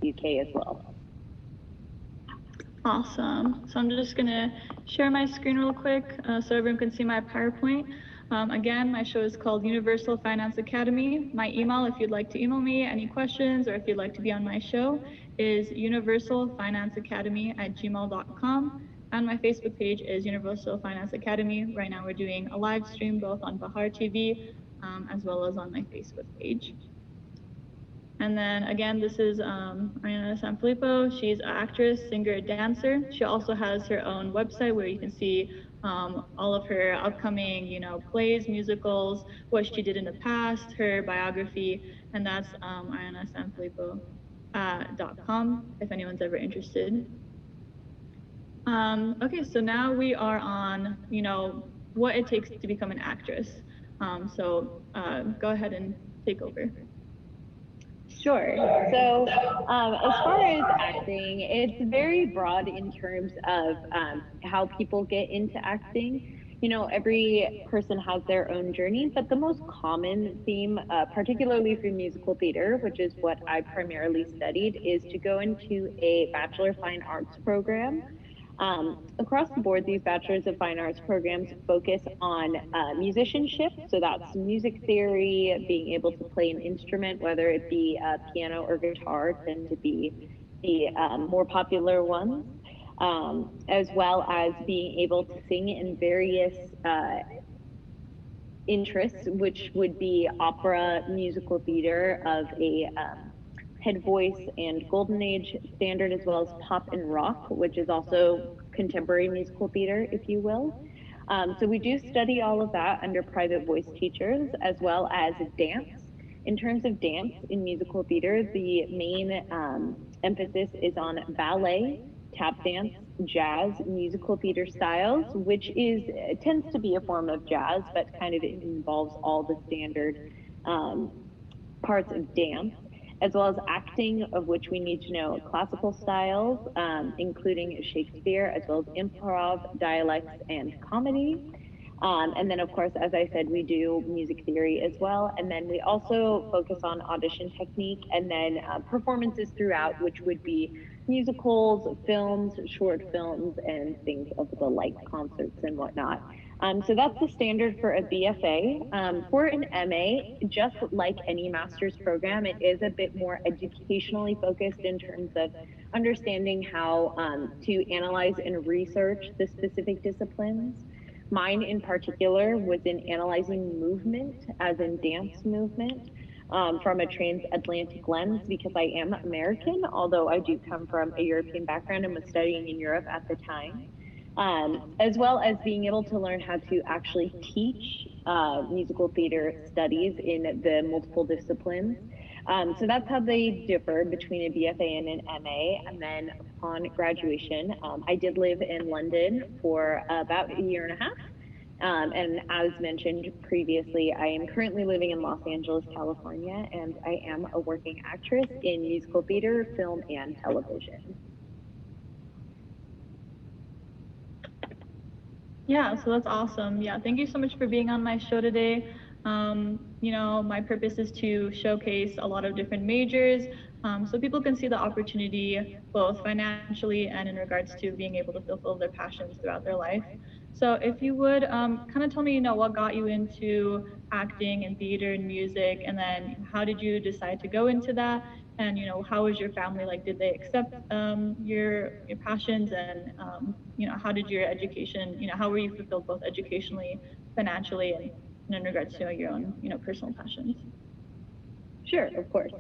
UK as well. Awesome. So I'm just going to share my screen real quick so everyone can see my PowerPoint. Again, my show is called Universal Finance Academy. My email, if you'd like to email me any questions or if you'd like to be on my show, is universalfinanceacademy@gmail.com. And my Facebook page is Universal Finance Academy. Right now we're doing a live stream both on Bihar TV as well as on my Facebook page. And then again, this is Asma Popal. She's an actress, singer, dancer. She also has her own website where you can see all of her upcoming, plays, musicals, what she did in the past, her biography, and that's arianasampolippo.com if anyone's ever interested. Okay, so now we are on, what it takes to become an actress. So go ahead and take over. Sure. So as far as acting, it's very broad in terms of how people get into acting. Every person has their own journey, but the most common theme, particularly for musical theater, which is what I primarily studied, is to go into a Bachelor of Fine Arts program. Across the board, these Bachelors of Fine Arts programs focus on musicianship. So that's music theory, being able to play an instrument, whether it be piano or guitar, tend to be the more popular ones, as well as being able to sing in various interests, which would be opera, musical theater of a head voice and golden age standard, as well as pop and rock, which is also contemporary musical theater, if you will. So we do study all of that under private voice teachers, as well as dance. In terms of dance in musical theater, the main emphasis is on ballet, tap dance, jazz, musical theater styles, which tends to be a form of jazz, but kind of involves all the standard parts of dance, as well as acting, of which we need to know classical styles, including Shakespeare, as well as improv, dialects, and comedy. And then, of course, as I said, we do music theory as well. And then we also focus on audition technique and then performances throughout, which would be musicals, films, short films, and things of the like, concerts and whatnot. So that's the standard for a BFA. For an MA, just like any master's program, it is a bit more educationally focused in terms of understanding how to analyze and research the specific disciplines. Mine in particular was in analyzing movement, as in dance movement, from a transatlantic lens, because I am American, although I do come from a European background and was studying in Europe at the time. As well as being able to learn how to actually teach musical theater studies in the multiple disciplines. So that's how they differ between a BFA and an MA. And then upon graduation, I did live in London for about a year and a half. And as mentioned previously, I am currently living in Los Angeles, California, and I am a working actress in musical theater, film, and television. Yeah, so that's awesome. Yeah, thank you so much for being on my show today. My purpose is to showcase a lot of different majors so people can see the opportunity both financially and in regards to being able to fulfill their passions throughout their life. So if you would kind of tell me, what got you into acting and theater and music, and then how did you decide to go into that? And, how was your family? Like, did they accept your passions? And, how did your education, how were you fulfilled both educationally, financially, and in regards to your own, personal passions? Sure, of course.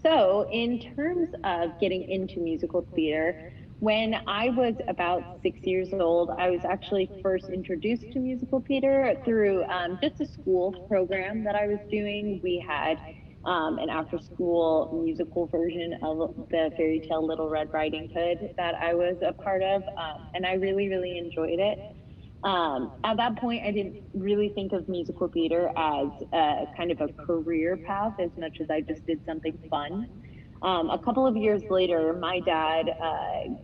So in terms of getting into musical theater, when I was about 6 years old, I was actually first introduced to musical theater through just a school program that I was doing. We had an after-school musical version of the fairy tale Little Red Riding Hood that I was a part of, and I really, really enjoyed it. At that point, I didn't really think of musical theater as kind of a career path as much as I just did something fun. A couple of years later, my dad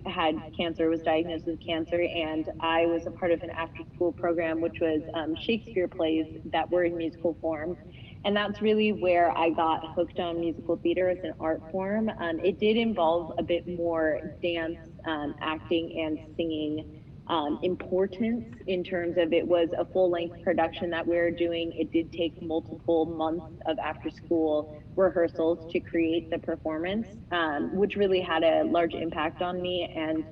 had cancer, was diagnosed with cancer, and I was a part of an after-school program, which was Shakespeare plays that were in musical form. And that's really where I got hooked on musical theater as an art form. It did involve a bit more dance, acting, and singing importance in terms of it was a full-length production that we were doing. It did take multiple months of after-school rehearsals to create the performance, which really had a large impact on me and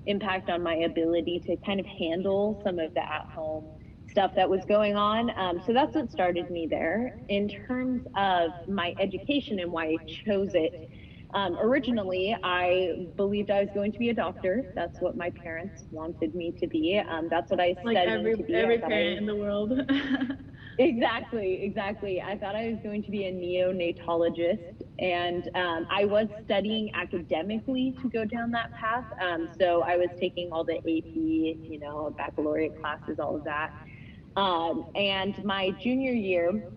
impact on my ability to kind of handle some of the at-home stuff that was going on. So that's what started me there. In terms of my education and why I chose it, originally, I believed I was going to be a doctor. That's what my parents wanted me to be. That's what I studied to be. Every parent in the world. Exactly. I thought I was going to be a neonatologist, and I was studying academically to go down that path. So I was taking all the AP, baccalaureate classes, all of that. And my junior year,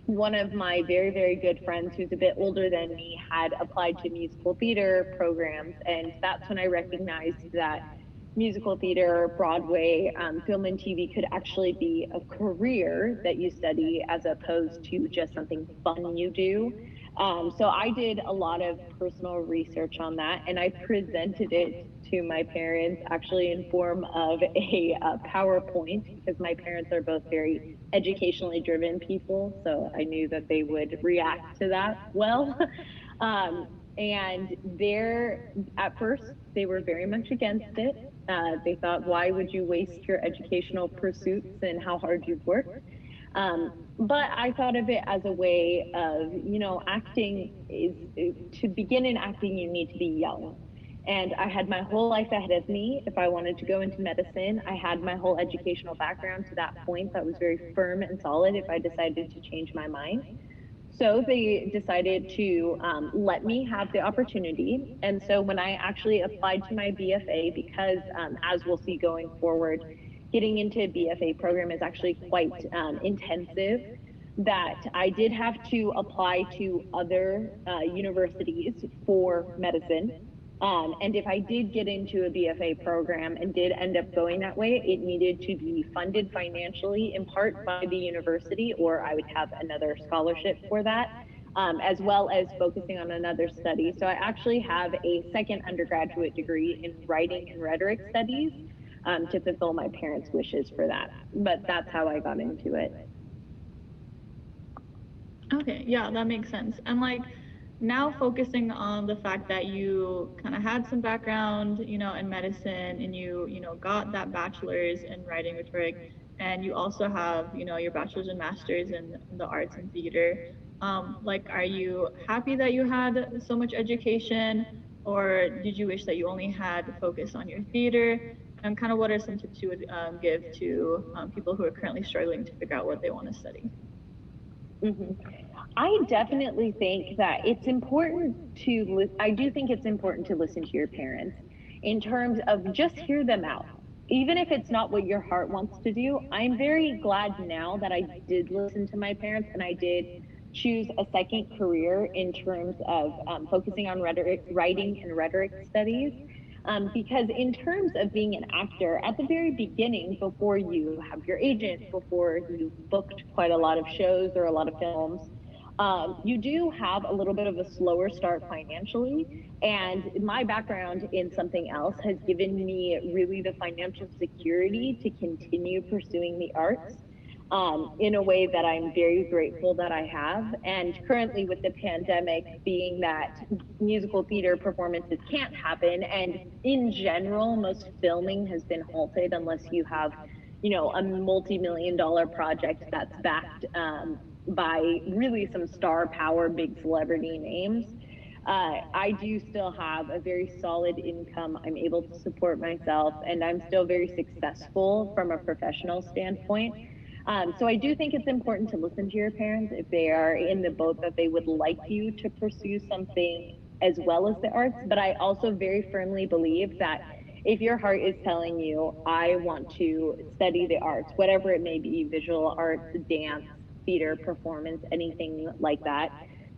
one of my very, very good friends who's a bit older than me had applied to musical theater programs. And that's when I recognized that musical theater, Broadway, film and TV could actually be a career that you study as opposed to just something fun you do. So I did a lot of personal research on that, and I presented it to my parents actually in form of a PowerPoint, because my parents are both very educationally driven people, so I knew that they would react to that well. And at first, they were very much against it. They thought, why would you waste your educational pursuits and how hard you've worked? But I thought of it as a way of, acting to begin in acting, you need to be young. And I had my whole life ahead of me. If I wanted to go into medicine, I had my whole educational background to that point that was very firm and solid if I decided to change my mind. So they decided to let me have the opportunity. And so when I actually applied to my BFA, because as we'll see going forward, getting into a BFA program is actually quite intensive, that I did have to apply to other universities for medicine. And if I did get into a BFA program and did end up going that way, it needed to be funded financially in part by the university, or I would have another scholarship for that, as well as focusing on another study. So I actually have a second undergraduate degree in writing and rhetoric studies to fulfill my parents' wishes for that. But that's how I got into it. Okay, yeah, that makes sense. And now focusing on the fact that you kind of had some background, in medicine, and you got that bachelor's in writing rhetoric, and you also have, your bachelor's and master's in the arts and theater. Are you happy that you had so much education, or did you wish that you only had focus on your theater? And kind of what are some tips you would give to people who are currently struggling to figure out what they want to study? Mm-hmm. I definitely think that it's important I do think it's important to listen to your parents in terms of just hear them out. Even if it's not what your heart wants to do, I'm very glad now that I did listen to my parents and I did choose a second career in terms of focusing on writing and rhetoric studies. Because in terms of being an actor, at the very beginning, before you have your agent, before you've booked quite a lot of shows or a lot of films, you do have a little bit of a slower start financially. And my background in something else has given me really the financial security to continue pursuing the arts in a way that I'm very grateful that I have. And currently with the pandemic being that musical theater performances can't happen, and in general, most filming has been halted unless you have, a multi-million-dollar project that's backed by really some star power, big celebrity names. I do still have a very solid income. I'm able to support myself, and I'm still very successful from a professional standpoint. So I do think it's important to listen to your parents if they are in the boat that they would like you to pursue something as well as the arts. But I also very firmly believe that if your heart is telling you, I want to study the arts, whatever it may be, visual arts, dance, theater, performance, anything like that,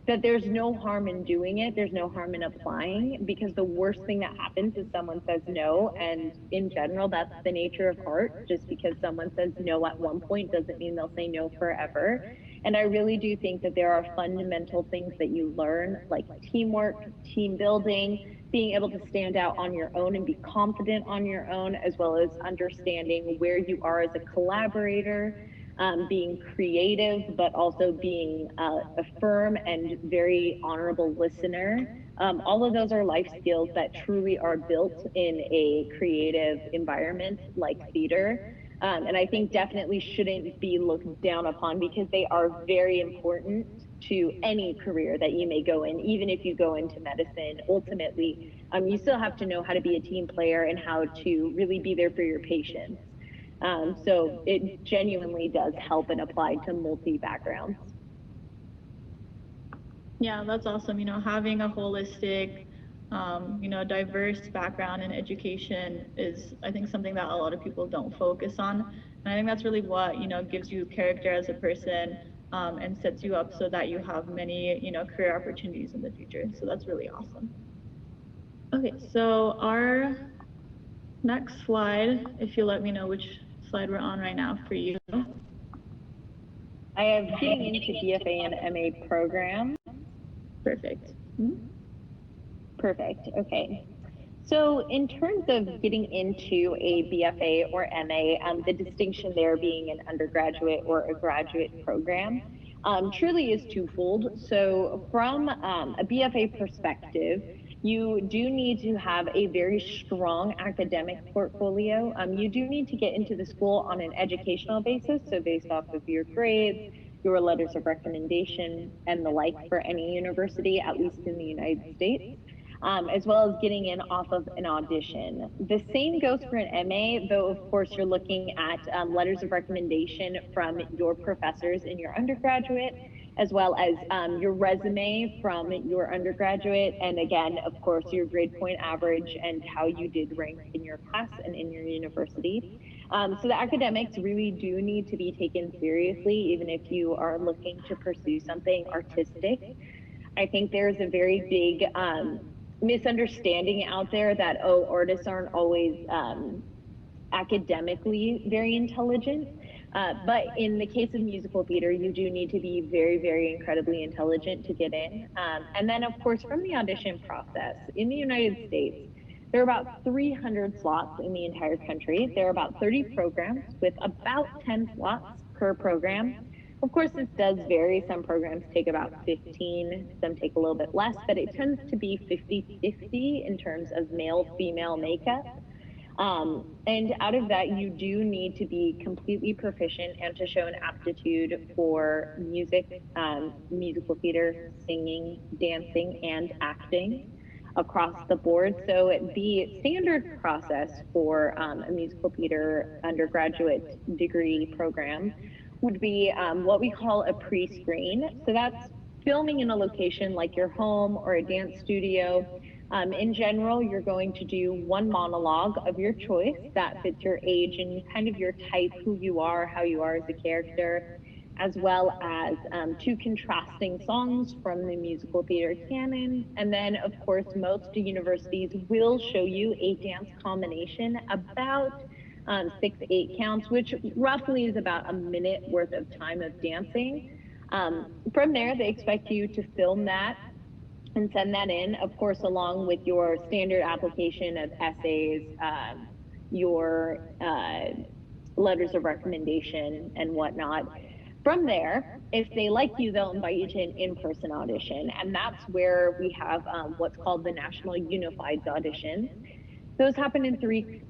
that there's no harm in doing it. There's no harm in applying, because the worst thing that happens is someone says no. And in general, that's the nature of art. Just because someone says no at one point doesn't mean they'll say no forever. And I really do think that there are fundamental things that you learn, like teamwork, team building, being able to stand out on your own and be confident on your own, as well as understanding where you are as a collaborator, being creative, but also being a firm and very honorable listener. All of those are life skills that truly are built in a creative environment like theater. And I think definitely shouldn't be looked down upon, because they are very important to any career that you may go in. Even if you go into medicine, ultimately, you still have to know how to be a team player and how to really be there for your patients. So it genuinely does help and apply to multi-backgrounds. Yeah, that's awesome. You know, having a holistic, you know, diverse background in education is, I think, something that a lot of people don't focus on. And I think that's really what, you know, gives you character as a person, and sets you up so that you have many, you know, career opportunities in the future. So that's really awesome. Okay, so our next slide, if you let me know which slide we're on right now for you. I have getting into BFA and MA programs. Perfect. Perfect. Okay. So in terms of getting into a BFA or MA, the distinction there being an undergraduate or a graduate program, truly is twofold. So from a BFA perspective, you do need to have a very strong academic portfolio. You do need to get into the school on an educational basis, so based off of your grades, your letters of recommendation, and the like for any university, at least in the United States. As well as getting in off of an audition. The same goes for an MA, though of course you're looking at letters of recommendation from your professors in your undergraduate, as well as your resume from your undergraduate, and again, of course, your grade point average and how you did rank in your class and in your university. So the academics really do need to be taken seriously, even if you are looking to pursue something artistic. I think there's a very big misunderstanding out there that, oh, artists aren't always academically very intelligent. But in the case of musical theater, you do need to be very, very incredibly intelligent to get in. And then, of course, from the audition process, in the United States, there are about 300 slots in the entire country. There are about 30 programs with about 10 slots per program. Of course, this does vary. Some programs take about 15, some take a little bit less, but it tends to be 50-50 in terms of male-female makeup. And out of that, you do need to be completely proficient and to show an aptitude for music, musical theater, singing, dancing, and acting across the board. So the standard process for a musical theater undergraduate degree program would be what we call a pre-screen. So that's filming in a location like your home or a dance studio. In general, you're going to do one monologue of your choice that fits your age and kind of your type, who you are, how you are as a character, as well as two contrasting songs from the musical theater canon. And then, of course, most universities will show you a dance combination, about 6 to 8 counts, which roughly is about a minute worth of time of dancing. From there, they expect you to film that and send that in, of course, along with your standard application of essays, your letters of recommendation and whatnot. From there, if they like you, they'll invite you to an in-person audition. And that's where we have what's called the National Unified Audition. Those happen in 3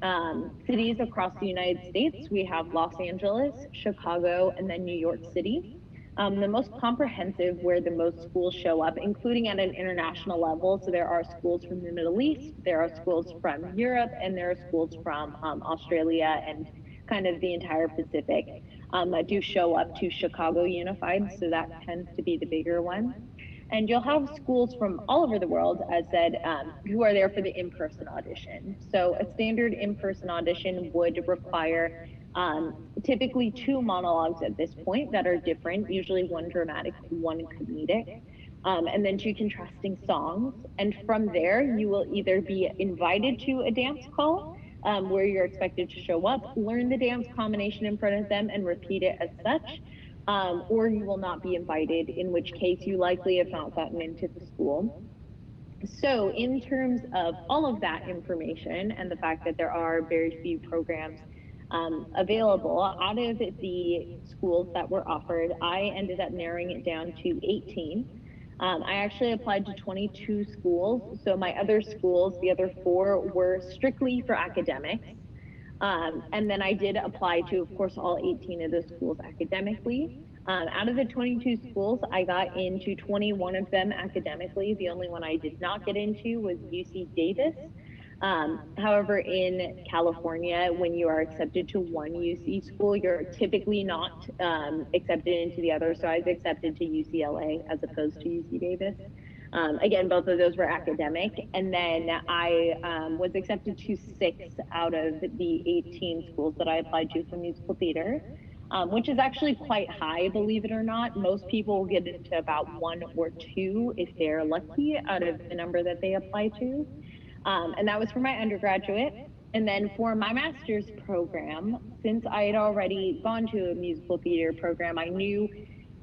cities across the United States. We have Los Angeles, Chicago, and then New York City. The most comprehensive, where the most schools show up, including at an international level. So there are schools from the Middle East, there are schools from Europe, and there are schools from Australia and kind of the entire Pacific that do show up to Chicago Unified. So that tends to be the bigger one. And you'll have schools from all over the world, as said, who are there for the in-person audition. So a standard in-person audition would require typically 2 monologues at this point that are different, usually one dramatic, one comedic, and then 2 contrasting songs. And from there, you will either be invited to a dance call where you're expected to show up, learn the dance combination in front of them, and repeat it as such. or you will not be invited, in which case you likely have not gotten into the school. So in terms of all of that information and the fact that there are very few programs available, out of the schools that were offered, I ended up narrowing it down to 18. I actually applied to 22 schools. So my other schools, the other 4, were strictly for academics. And then I did apply to, of course, all 18 of those schools academically. Out of the 22 schools, I got into 21 of them academically. The only one I did not get into was UC Davis. However, in California, when you are accepted to one UC school, you're typically not accepted into the other. So I was accepted to UCLA as opposed to UC Davis. Again, both of those were academic. And then I was accepted to 6 out of the 18 schools that I applied to for musical theater, which is actually quite high, believe it or not. Most people will get into about 1 or 2 if they're lucky out of the number that they apply to. And that was for my undergraduate. And then for my master's program, since I had already gone to a musical theater program, I knew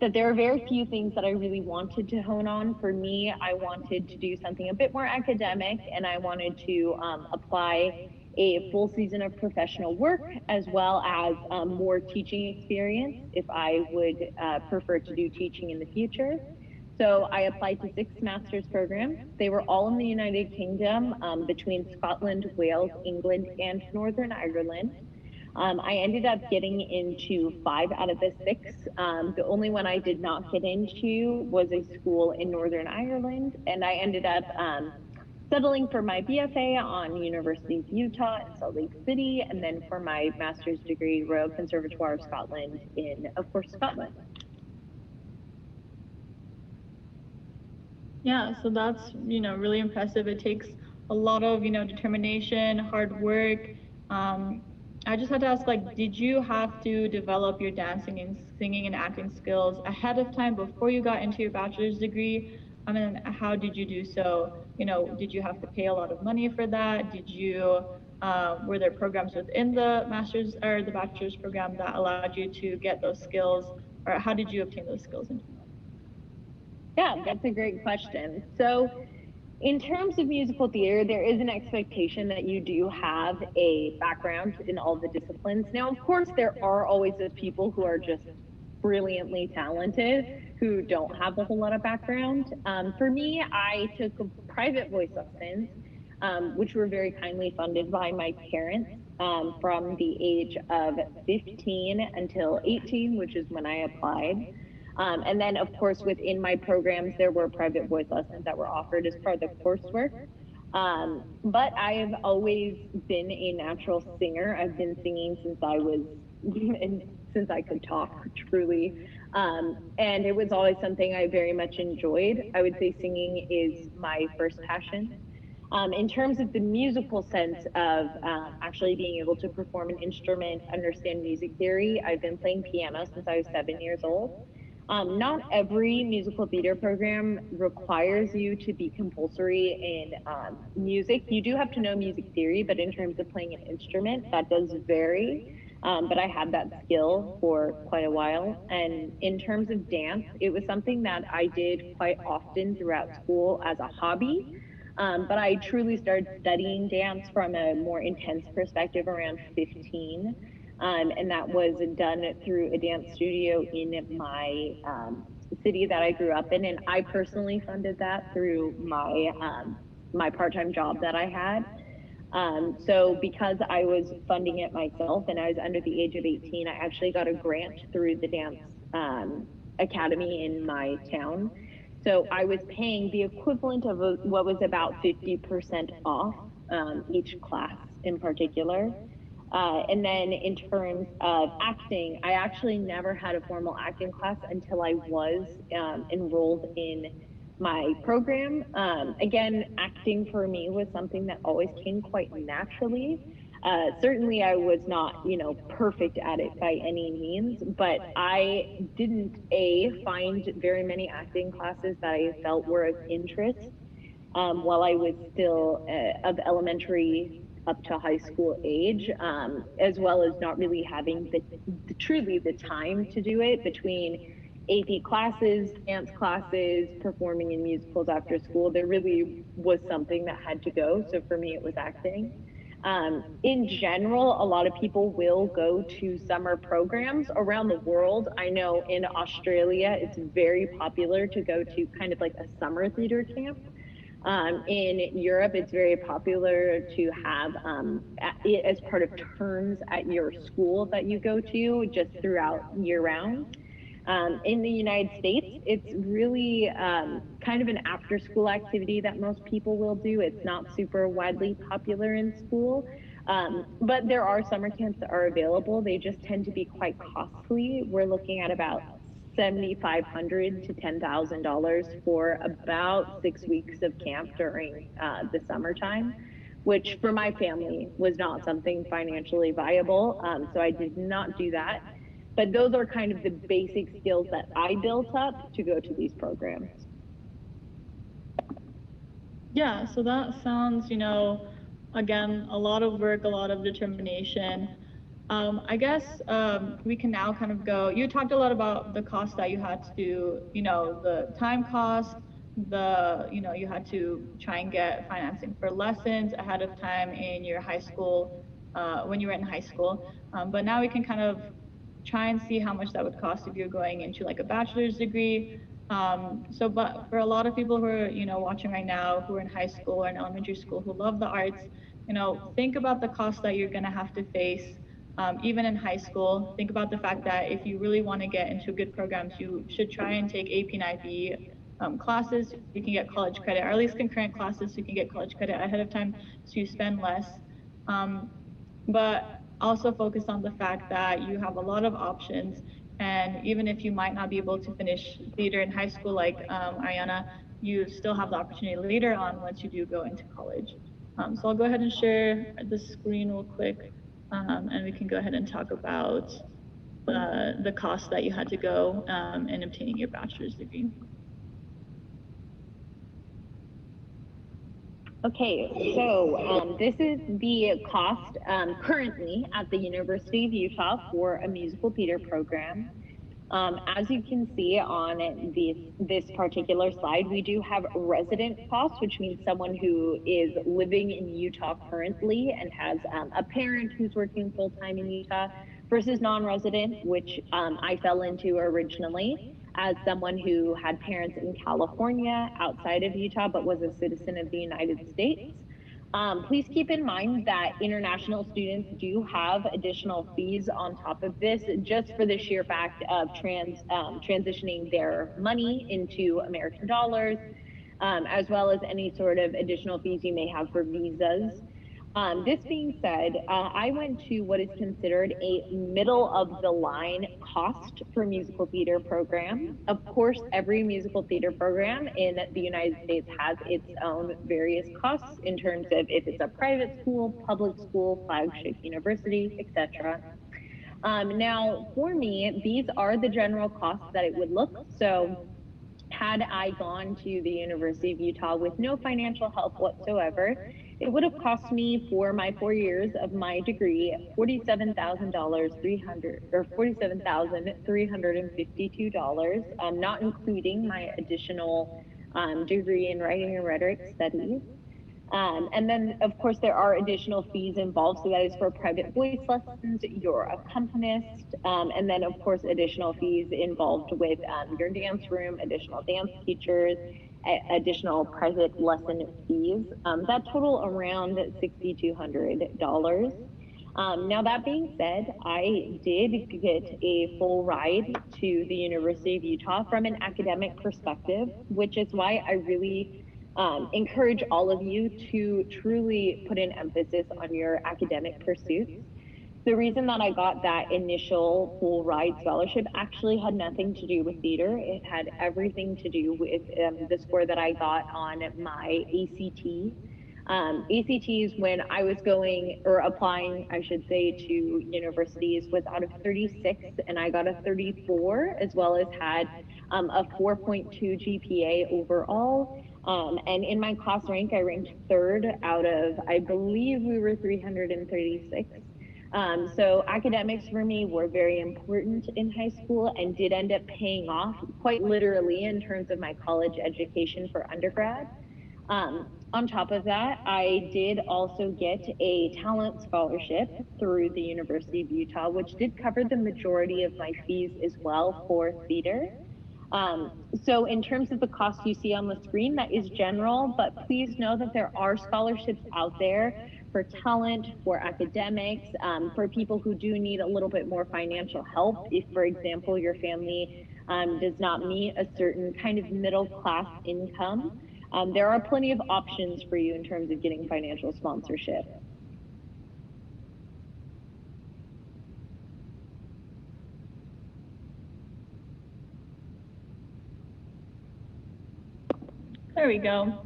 that there are very few things that I really wanted to hone on. For me, I wanted to do something a bit more academic, and I wanted to apply a full season of professional work as well as more teaching experience if I would prefer to do teaching in the future. So I applied to 6 master's programs. They were all in the United Kingdom, between Scotland, Wales, England, and Northern Ireland. I ended up getting into 5 out of the 6. The only one I did not get into was a school in Northern Ireland, and I ended up settling for my BFA on University of Utah in Salt Lake City, and then for my master's degree, Royal Conservatoire of Scotland in, of course, Scotland. Yeah, so that's, really impressive. It takes a lot of, determination, hard work. I just had to ask, did you have to develop your dancing and singing and acting skills ahead of time before you got into your bachelor's degree? I mean, how did you do so? Did you have to pay a lot of money for that? Did you, were there programs within the master's or the bachelor's program that allowed you to get those skills? Or how did you obtain those skills? Yeah, that's a great question. So in terms of musical theater, there is an expectation that you do have a background in all the disciplines. Now, of course, there are always those people who are just brilliantly talented who don't have a whole lot of background. For me, I took private voice lessons, which were very kindly funded by my parents, from the age of 15 until 18, which is when I applied. And then, of course, within my programs, there were private voice lessons that were offered as part of the coursework. But I've always been a natural singer. I've been singing since I was, since I could talk, truly. And it was always something I very much enjoyed. I would say singing is my first passion. In terms of the musical sense of actually being able to perform an instrument, understand music theory, I've been playing piano since I was 7 years old. Not every musical theater program requires you to be compulsory in music. You do have to know music theory, but in terms of playing an instrument, that does vary. But I had that skill for quite a while. And in terms of dance, it was something that I did quite often throughout school as a hobby. But I truly started studying dance from a more intense perspective around 15. And that was done through a dance studio in my city that I grew up in. And I personally funded that through my, my part-time job that I had. So because I was funding it myself and I was under the age of 18, I actually got a grant through the dance academy in my town. So I was paying the equivalent of what was about 50% off each class in particular. And then in terms of acting, I actually never had a formal acting class until I was enrolled in my program. Again, acting for me was something that always came quite naturally. Certainly I was not, perfect at it by any means, but I didn't find very many acting classes that I felt were of interest while I was still of elementary up to high school age, as well as not really having truly the time to do it between AP classes, dance classes, performing in musicals after school. There really was something that had to go. So for me, it was acting. In general, a lot of people will go to summer programs around the world. I know in Australia, it's very popular to go to kind of like a summer theater camp. In Europe, it's very popular to have it as part of terms at your school that you go to just throughout year round. In the United States, it's really kind of an after school activity that most people will do. It's not super widely popular in school, but there are summer camps that are available. They just tend to be quite costly. We're looking at about $7,500 to $10,000 for about 6 weeks of camp during the summertime, which for my family was not something financially viable. So I did not do that. But those are kind of the basic skills that I built up to go to these programs. Yeah, so that sounds, you know, again, a lot of work, a lot of determination. I guess we can now kind of go, you talked a lot about the cost that you had to, you know, the time cost, you know, you had to try and get financing for lessons ahead of time in your high school, when you were in high school. But now we can kind of try and see how much that would cost if you're going into like a bachelor's degree. But for a lot of people who are, you know, watching right now, who are in high school or in elementary school, who love the arts, you know, think about the cost that you're gonna have to face, even in high school. Think about the fact that if you really wanna get into good programs, you should try and take AP and IB classes so you can get college credit, or at least concurrent classes so you can get college credit ahead of time so you spend less. But also focus on the fact that you have a lot of options, and even if you might not be able to finish theater in high school like Ariana, you still have the opportunity later on once you do go into college. So I'll go ahead and share the screen real quick, and we can go ahead and talk about the cost that you had to go in obtaining your bachelor's degree. Okay, so this is the cost currently at the University of Utah for a musical theater program. As you can see on this particular slide, we do have resident costs, which means someone who is living in Utah currently and has a parent who's working full-time in Utah, versus non-resident, which I fell into originally as someone who had parents in California outside of Utah, but was a citizen of the United States. Please keep in mind that international students do have additional fees on top of this, just for the sheer fact of transitioning their money into American dollars, as well as any sort of additional fees you may have for visas. This being said, I went to what is considered a middle of the line cost for musical theater program. Of course, every musical theater program in the United States has its own various costs in terms of if it's a private school, public school, flagship university, etc. Now, for me, these are the general costs that it would look. So had I gone to the University of Utah with no financial help whatsoever, it would have cost me for my 4 years of my degree $47,352, not including my additional degree in writing and rhetoric studies. And then, of course, there are additional fees involved. So that is for private voice lessons, your accompanist, and then, of course, additional fees involved with your dance room, additional dance teachers, additional private lesson fees. That total around $6,200. Now, that being said, I did get a full ride to the University of Utah from an academic perspective, which is why I really encourage all of you to truly put an emphasis on your academic pursuits. The reason that I got that initial full ride scholarship actually had nothing to do with theater. It had everything to do with the score that I got on my ACT. ACTs, when I was going or applying, I should say, to universities, was out of 36, and I got a 34, as well as had a 4.2 GPA overall. And in my class rank, I ranked third out of, I believe we were 336. So academics for me were very important in high school and did end up paying off quite literally in terms of my college education for undergrad. On top of that, I did also get a talent scholarship through the University of Utah, which did cover the majority of my fees as well for theater. So in terms of the cost you see on the screen, that is general, but please know that there are scholarships out there for talent, for academics, for people who do need a little bit more financial help. If, for example, your family does not meet a certain kind of middle class income, there are plenty of options for you in terms of getting financial sponsorship. There we go.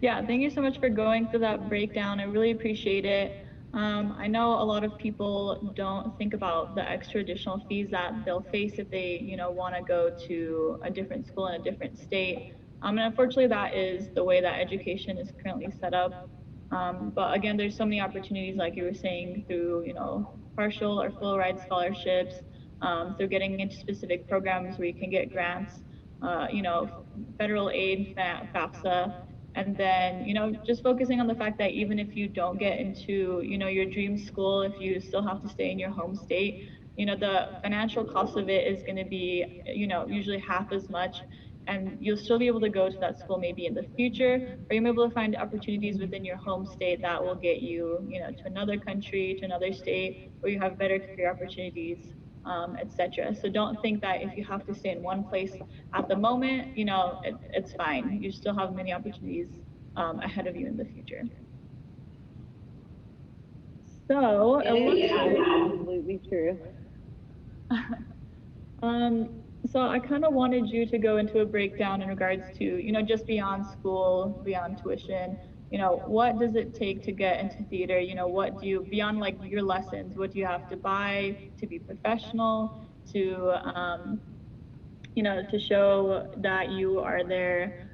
Yeah, thank you so much for going through that breakdown. I really appreciate it. I know a lot of people don't think about the extra additional fees that they'll face if they, want to go to a different school in a different state. And unfortunately, that is the way that education is currently set up. But again, there's so many opportunities, like you were saying, through, partial or full ride scholarships, through getting into specific programs where you can get grants, federal aid, FAFSA, and then, just focusing on the fact that even if you don't get into, your dream school, if you still have to stay in your home state, the financial cost of it is going to be, usually half as much. And you'll still be able to go to that school maybe in the future, or you'll be able to find opportunities within your home state that will get you, to another country, to another state, where you have better career opportunities, etc. So don't think that if you have to stay in one place at the moment, it's fine. You still have many opportunities ahead of you in the future. So it is absolutely true. So I kind of wanted you to go into a breakdown in regards to, just beyond school, beyond tuition, what does it take to get into theater? What do you, beyond like your lessons, what do you have to buy to be professional, to, to show that you are there,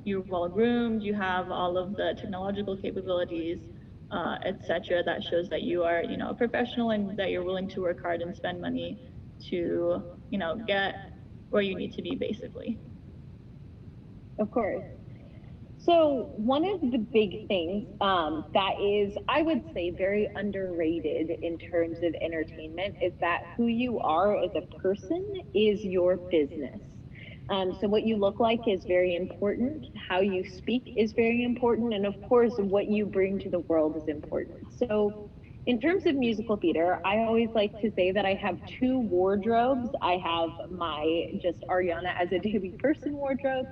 you're well groomed, you have all of the technological capabilities, etc. That shows that you are, a professional and that you're willing to work hard and spend money to, get where you need to be, basically. Of course. So one of the big things that is, I would say, very underrated in terms of entertainment is that who you are as a person is your business. So what you look like is very important. How you speak is very important. And of course, what you bring to the world is important. So in terms of musical theater, I always like to say that I have two wardrobes. I have my just Ariana as a daily person wardrobe,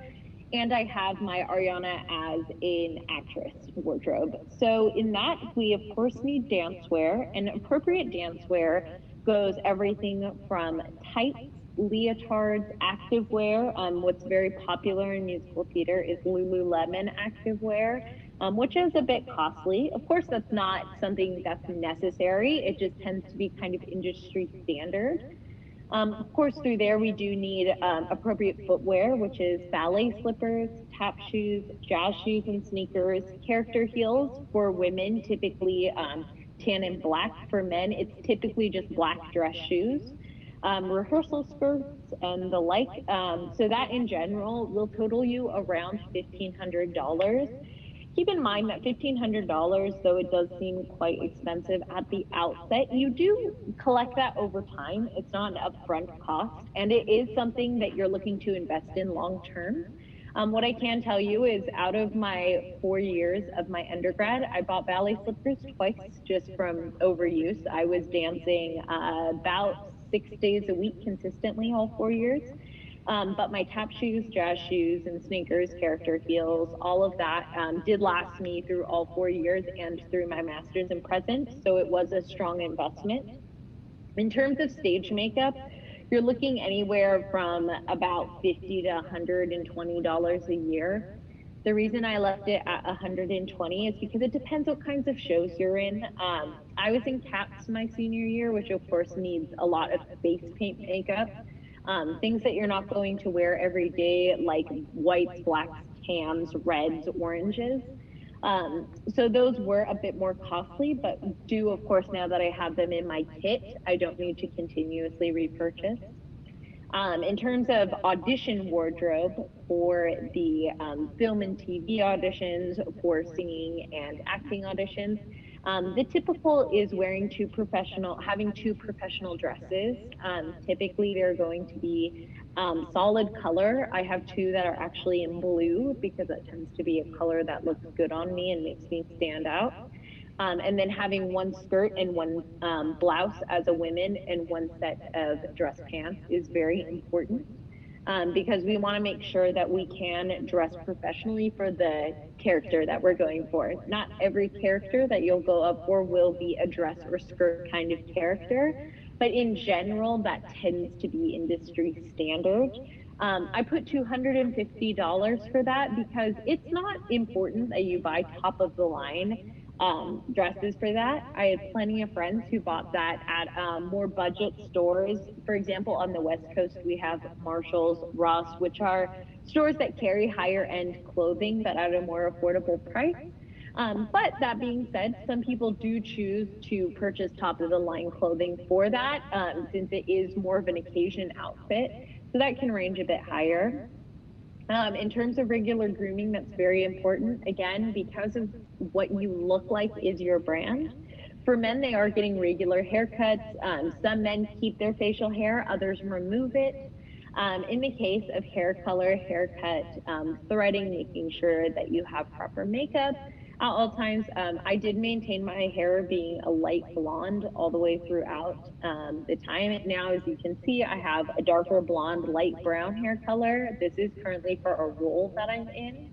and I have my Ariana as an actress wardrobe. So in that, we of course need dancewear, and appropriate dancewear goes everything from tights, leotards, activewear. What's very popular in musical theater is Lululemon activewear, which is a bit costly. Of course, that's not something that's necessary. It just tends to be kind of industry standard. Of course, through there, we do need appropriate footwear, which is ballet slippers, tap shoes, jazz shoes, and sneakers, character heels for women, typically tan and black. For men, it's typically just black dress shoes, rehearsal skirts, and the like. So that in general will total you around $1,500. Keep in mind that $1,500, though it does seem quite expensive at the outset, you do collect that over time. It's not an upfront cost, and it is something that you're looking to invest in long term. What I can tell you is out of my 4 years of my undergrad, I bought ballet slippers twice just from overuse. I was dancing about 6 days a week consistently all 4 years. But my tap shoes, jazz shoes, and sneakers, character heels, all of that did last me through all 4 years and through my master's and present. So it was a strong investment. In terms of stage makeup, you're looking anywhere from about $50 to $120 a year. The reason I left it at 120 is because it depends what kinds of shows you're in. I was in CAPS my senior year, which of course needs a lot of face paint makeup. Things that you're not going to wear every day, like whites, blacks, cams, reds, oranges. So those were a bit more costly, but do, of course, now that I have them in my kit, I don't need to continuously repurchase. In terms of audition wardrobe for the film and TV auditions, for singing and acting auditions, the typical is having two professional dresses. Typically, they're going to be solid color. I have two that are actually in blue because that tends to be a color that looks good on me and makes me stand out. And then having one skirt and one blouse as a woman and one set of dress pants is very important, because we want to make sure that we can dress professionally for the character that we're going for. Not every character that you'll go up for will be a dress or skirt kind of character, but in general, that tends to be industry standard. I put $250 for that because it's not important that you buy top of the line dresses for that. I had plenty of friends who bought that at more budget stores. For example, on the West Coast, we have Marshalls, Ross, which are stores that carry higher end clothing, but at a more affordable price. But that being said, some people do choose to purchase top of the line clothing for that, since it is more of an occasion outfit. So that can range a bit higher. In terms of regular grooming, that's very important. Again, because of what you look like is your brand. For men, they are getting regular haircuts. Some men keep their facial hair, others remove it. In the case of hair color, haircut, threading, making sure that you have proper makeup at all times. I did maintain my hair being a light blonde all the way throughout the time. Now, as you can see, I have a darker blonde, light brown hair color. This is currently for a role that I'm in.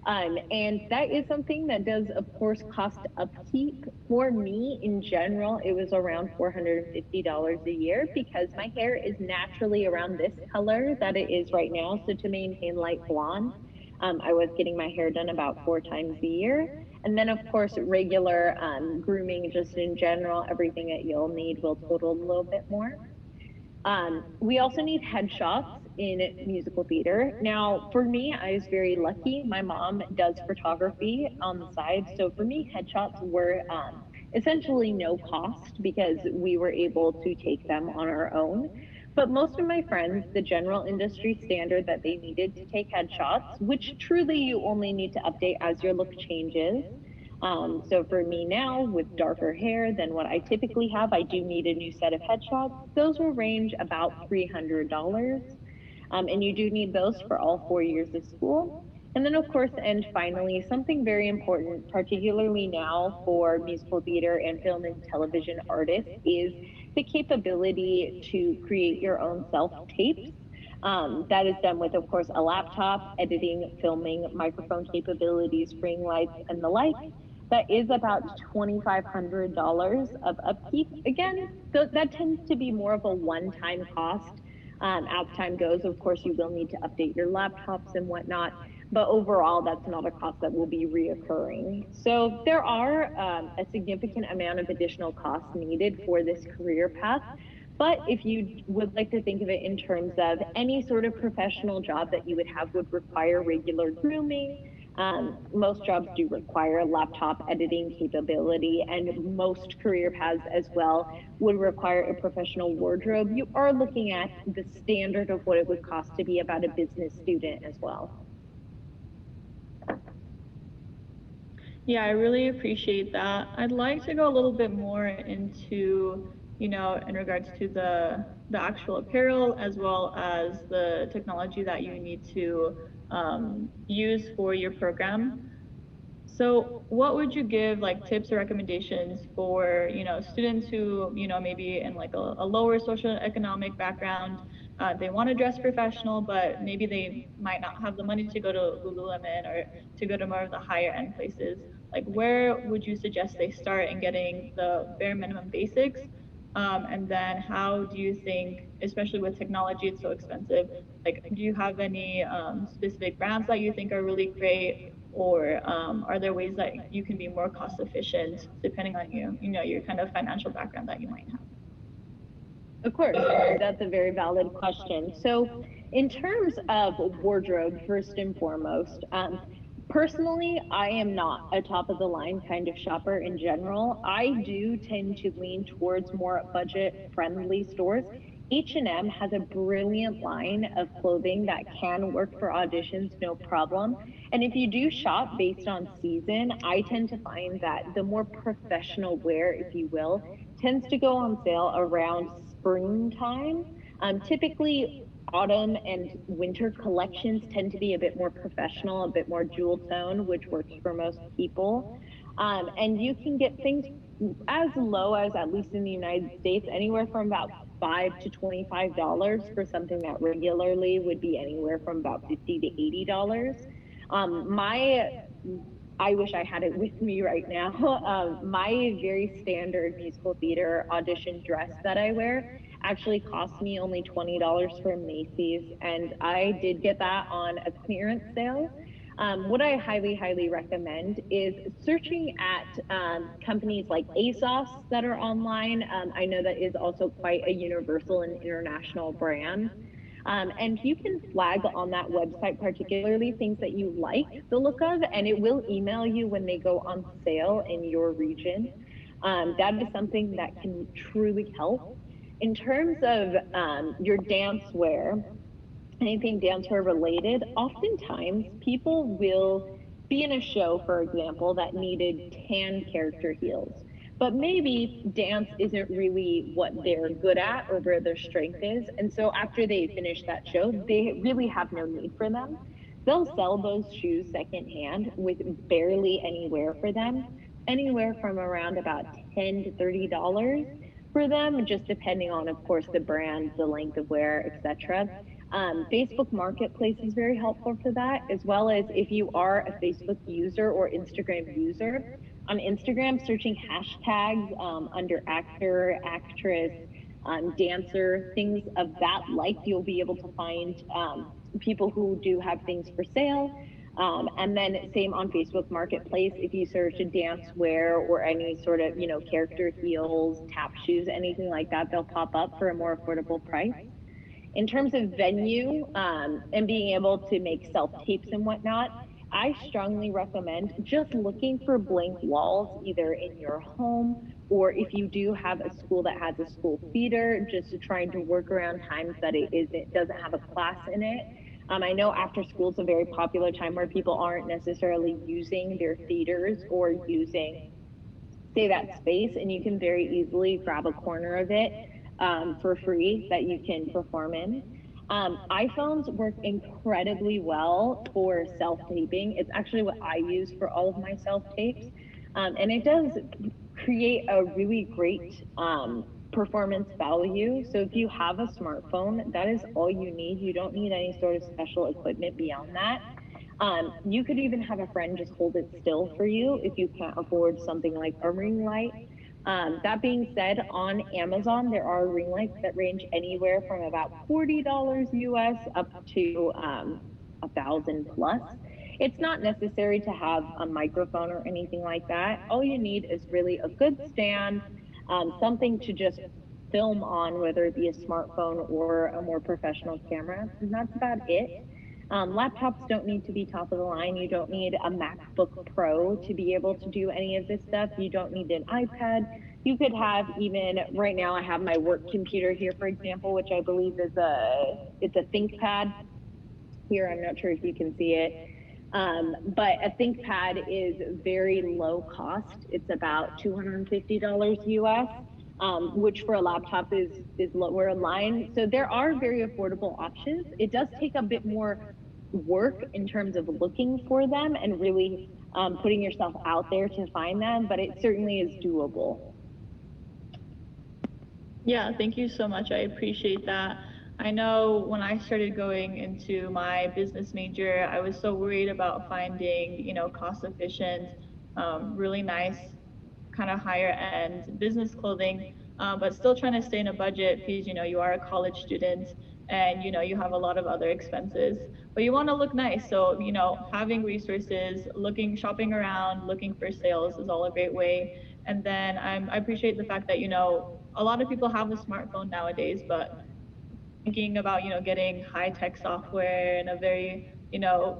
And that is something that does, of course, cost upkeep. For me, in general, it was around $450 a year because my hair is naturally around this color that it is right now. So to maintain light blonde, I was getting my hair done about 4 times a year. And then, of course, regular grooming, just in general, everything that you'll need will total a little bit more. We also need headshots in musical theater. Now, for me, I was very lucky. My mom does photography on the side. So for me, headshots were essentially no cost because we were able to take them on our own. But most of my friends, the general industry standard that they needed to take headshots, which truly you only need to update as your look changes. So for me now, with darker hair than what I typically have, I do need a new set of headshots. Those will range about $300. And you do need those for all 4 years of school. And then, of course, and finally, something very important, particularly now for musical theater and film and television artists, is the capability to create your own self-tapes. That is done with, of course, a laptop, editing, filming, microphone capabilities, ring lights, and the like. That is about $2,500 of upkeep. Again, that tends to be more of a one-time cost. As time goes, of course, you will need to update your laptops and whatnot, but overall, that's not a cost that will be reoccurring. So there are a significant amount of additional costs needed for this career path. But if you would like to think of it in terms of any sort of professional job that you would have would require regular grooming, most jobs do require laptop editing capability, and most career paths as well would require a professional wardrobe. You are looking at the standard of what it would cost to be about a business student as well. Yeah, I really appreciate that. I'd like to go a little bit more into, in regards to the actual apparel as well as the technology that you need to use for your program. So what would you give like tips or recommendations for, students who, maybe in like a lower socioeconomic background, they want to dress professional, but maybe they might not have the money to go to Lululemon or to go to more of the higher end places. Like, where would you suggest they start in getting the bare minimum basics? And then how do you think, especially with technology, it's so expensive, like, do you have any specific brands that you think are really great? Or are there ways that you can be more cost efficient depending on your kind of financial background that you might have? Of course, that's a very valid question. So In terms of wardrobe, first and foremost, personally, I am not a top of the line kind of shopper in general. I do tend to lean towards more budget friendly stores. H&M has a brilliant line of clothing that can work for auditions, no problem. And if you do shop based on season, I tend to find that the more professional wear, if you will, tends to go on sale around springtime. Typically, autumn and winter collections tend to be a bit more professional, a bit more jewel tone, which works for most people. And you can get things as low as, at least in the United States, anywhere from about $5 to $25 for something that regularly would be anywhere from about $50 to $80. My I wish I had it with me right now. My very standard musical theater audition dress that I wear actually cost me only $20 from Macy's, and I did get that on a clearance sale. What I highly, highly recommend is searching at companies like ASOS that are online. I know that is also quite a universal and international brand. And you can flag on that website, particularly things that you like the look of, and it will email you when they go on sale in your region. That is something that can truly help. In terms of your dance wear, anything dancewear related, oftentimes people will be in a show, for example, that needed tan character heels. But maybe dance isn't really what they're good at or where their strength is. And so after they finish that show, they really have no need for them. They'll sell those shoes secondhand with barely any wear for them, anywhere from around about $10 to $30 for them, just depending on, of course, the brand, the length of wear, etc. Facebook Marketplace is very helpful for that, as well as if you are a Facebook user or Instagram user. On Instagram, searching hashtags under actor, actress, dancer, things of that like, you'll be able to find people who do have things for sale. And then same on Facebook Marketplace, if you search a dance wear or any sort of, character heels, tap shoes, anything like that, they'll pop up for a more affordable price. In terms of venue and being able to make self-tapes and whatnot, I strongly recommend just looking for blank walls, either in your home or if you do have a school that has a school theater, just trying to work around times that it doesn't have a class in it. I know after school is a very popular time where people aren't necessarily using their theaters or using, say, that space, and you can very easily grab a corner of it for free that you can perform in. iPhones work incredibly well for self-taping. It's actually what I use for all of my self-tapes. And it does create a really great performance value. So if you have a smartphone, that is all you need. You don't need any sort of special equipment beyond that. You could even have a friend just hold it still for you if you can't afford something like a ring light. That being said, on Amazon, there are ring lights that range anywhere from about $40 US up to 1,000 plus. It's not necessary to have a microphone or anything like that. All you need is really a good stand, something to just film on, whether it be a smartphone or a more professional camera, and that's about it. Laptops don't need to be top of the line. You don't need a MacBook Pro to be able to do any of this stuff. You don't need an iPad. You could have even, right now I have my work computer here, for example, which I believe is it's a ThinkPad. Here, I'm not sure if you can see it. But a ThinkPad is very low cost. It's about $250 US, which for a laptop is lower in line. So there are very affordable options. It does take a bit more work in terms of looking for them and really putting yourself out there to find them, but it certainly is doable. Yeah, thank you so much. I appreciate that. I know when I started going into my business major, I was so worried about finding, cost efficient, really nice, kind of higher end business clothing, but still trying to stay in a budget because, you are a college student and, you have a lot of other expenses, but you want to look nice. So, having resources, shopping around, looking for sales is all a great way. And then I appreciate the fact that, a lot of people have a smartphone nowadays, but thinking about, getting high-tech software and a very,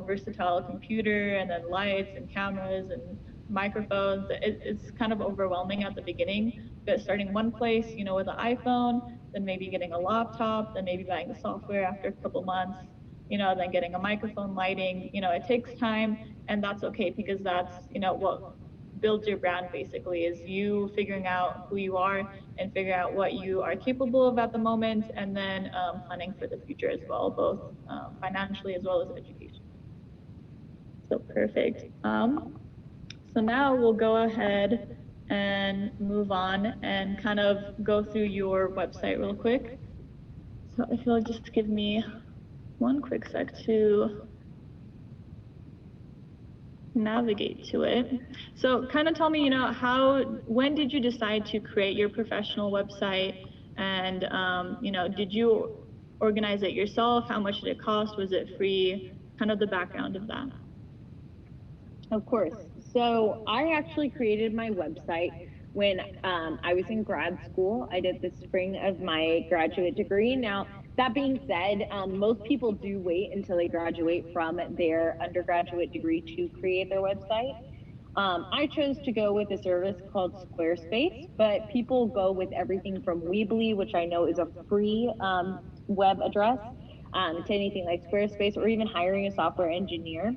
versatile computer, and then lights and cameras and microphones. It's kind of overwhelming at the beginning, but starting one place, with an iPhone, then maybe getting a laptop, then maybe buying the software after a couple months, then getting a microphone, lighting, it takes time, and that's okay, because that's, what builds your brand basically, is you figuring out who you are and figuring out what you are capable of at the moment, and then planning for the future as well, both financially as well as education. So perfect. So now we'll go ahead and move on and kind of go through your website real quick. So if you'll just give me one quick sec to navigate to it. So kind of tell me, when did you decide to create your professional website? And, did you organize it yourself? How much did it cost? Was it free? Kind of the background of that. Of course. So I actually created my website when I was in grad school. I did the spring of my graduate degree. Now, that being said, most people do wait until they graduate from their undergraduate degree to create their website. I chose to go with a service called Squarespace, but people go with everything from Weebly, which I know is a free web address, to anything like Squarespace, or even hiring a software engineer.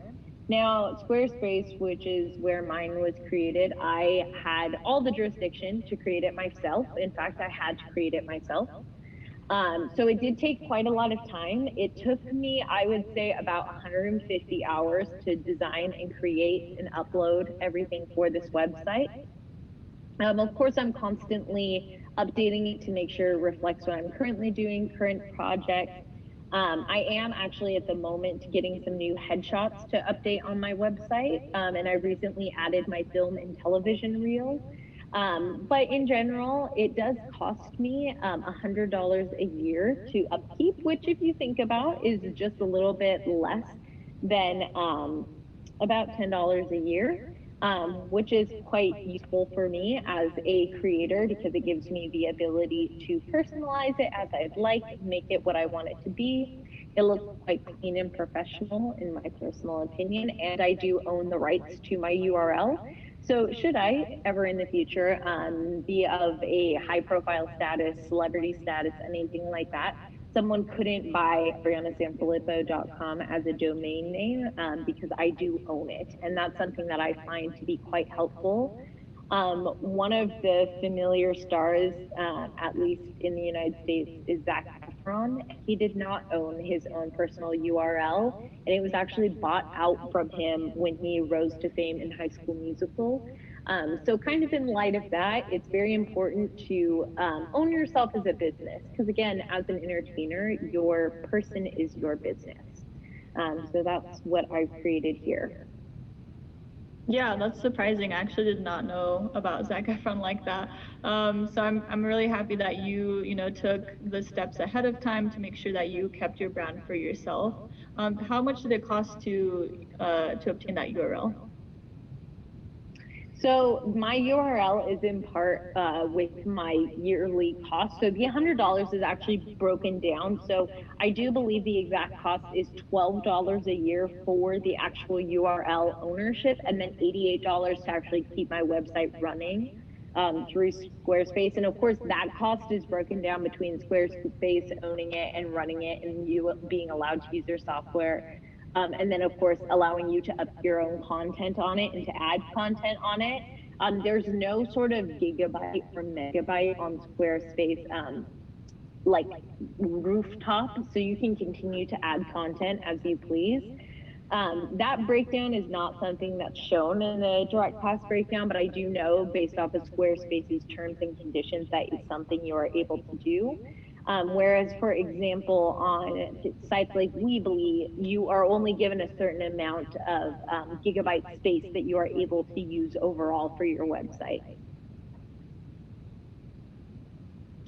Now, Squarespace, which is where mine was created, I had all the jurisdiction to create it myself. In fact, I had to create it myself. So it did take quite a lot of time. It took me, I would say, about 150 hours to design and create and upload everything for this website. Of course, I'm constantly updating it to make sure it reflects what I'm currently doing, current projects. I am actually at the moment getting some new headshots to update on my website, and I recently added my film and television reel. But in general, it does cost me $100 a year to upkeep, which, if you think about, is just a little bit less than about $10 a year. Which is quite useful for me as a creator, because it gives me the ability to personalize it as I'd like, make it what I want it to be. It looks quite clean and professional, in my personal opinion, and I do own the rights to my URL. So should I ever in the future be of a high profile status, celebrity status, anything like that, someone couldn't buy arianasanfilippo.com as a domain name, because I do own it. And that's something that I find to be quite helpful. One of the familiar stars, at least in the United States, is Zac Afron. He did not own his own personal URL, and it was actually bought out from him when he rose to fame in High School Musical. So kind of in light of that, it's very important to own yourself as a business, because again, as an entertainer, your person is your business. So that's what I've created here. Yeah, that's surprising. I actually did not know about Zac Efron like that. So I'm really happy that you took the steps ahead of time to make sure that you kept your brand for yourself. How much did it cost to obtain that URL? So my URL is in part with my yearly cost. So the $100 is actually broken down. So I do believe the exact cost is $12 a year for the actual URL ownership, and then $88 to actually keep my website running through Squarespace. And of course, that cost is broken down between Squarespace owning it and running it, and you being allowed to use their software. And then, of course, allowing you to up your own content on it and to add content on it. There's no sort of gigabyte or megabyte on Squarespace, like rooftop, so you can continue to add content as you please. That breakdown is not something that's shown in the direct cost breakdown, but I do know, based off of Squarespace's terms and conditions, that is something you are able to do. Whereas, for example, on sites like Weebly, you are only given a certain amount of gigabyte space that you are able to use overall for your website.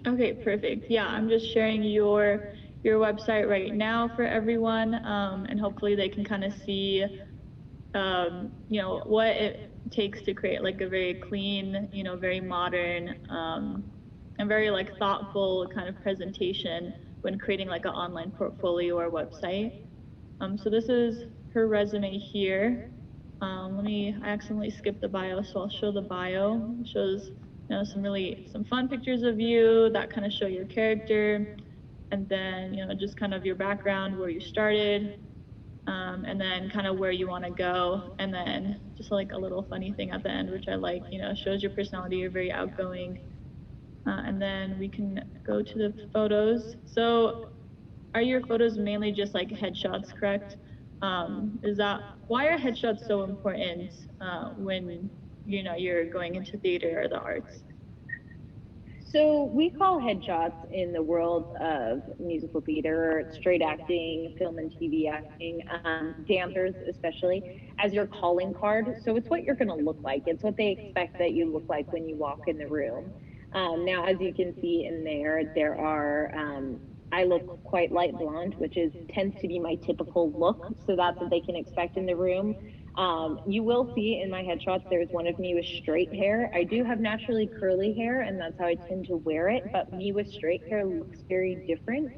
Okay, perfect. Yeah, I'm just sharing your website right now for everyone, and hopefully they can kind of see, what it takes to create like a very clean, very modern, and very like thoughtful kind of presentation when creating like an online portfolio or website. So this is her resume here. I accidentally skipped the bio, so I'll show the bio. It shows, some fun pictures of you that kind of show your character, and then, just kind of your background, where you started, and then kind of where you want to go, and then just like a little funny thing at the end, which I like, shows your personality. You're very outgoing. And then we can go to the photos. So are your photos mainly just like headshots, correct? Why are headshots so important when you're going into theater or the arts? So we call headshots in the world of musical theater, straight acting, film and TV acting, dancers especially, as your calling card. So it's what you're going to look like. It's what they expect that you look like when you walk in the room. Now, as you can see in there are, I look quite light blonde, which tends to be my typical look. So that's what they can expect in the room. You will see in my headshots, there's one of me with straight hair. I do have naturally curly hair, and that's how I tend to wear it, but me with straight hair looks very different.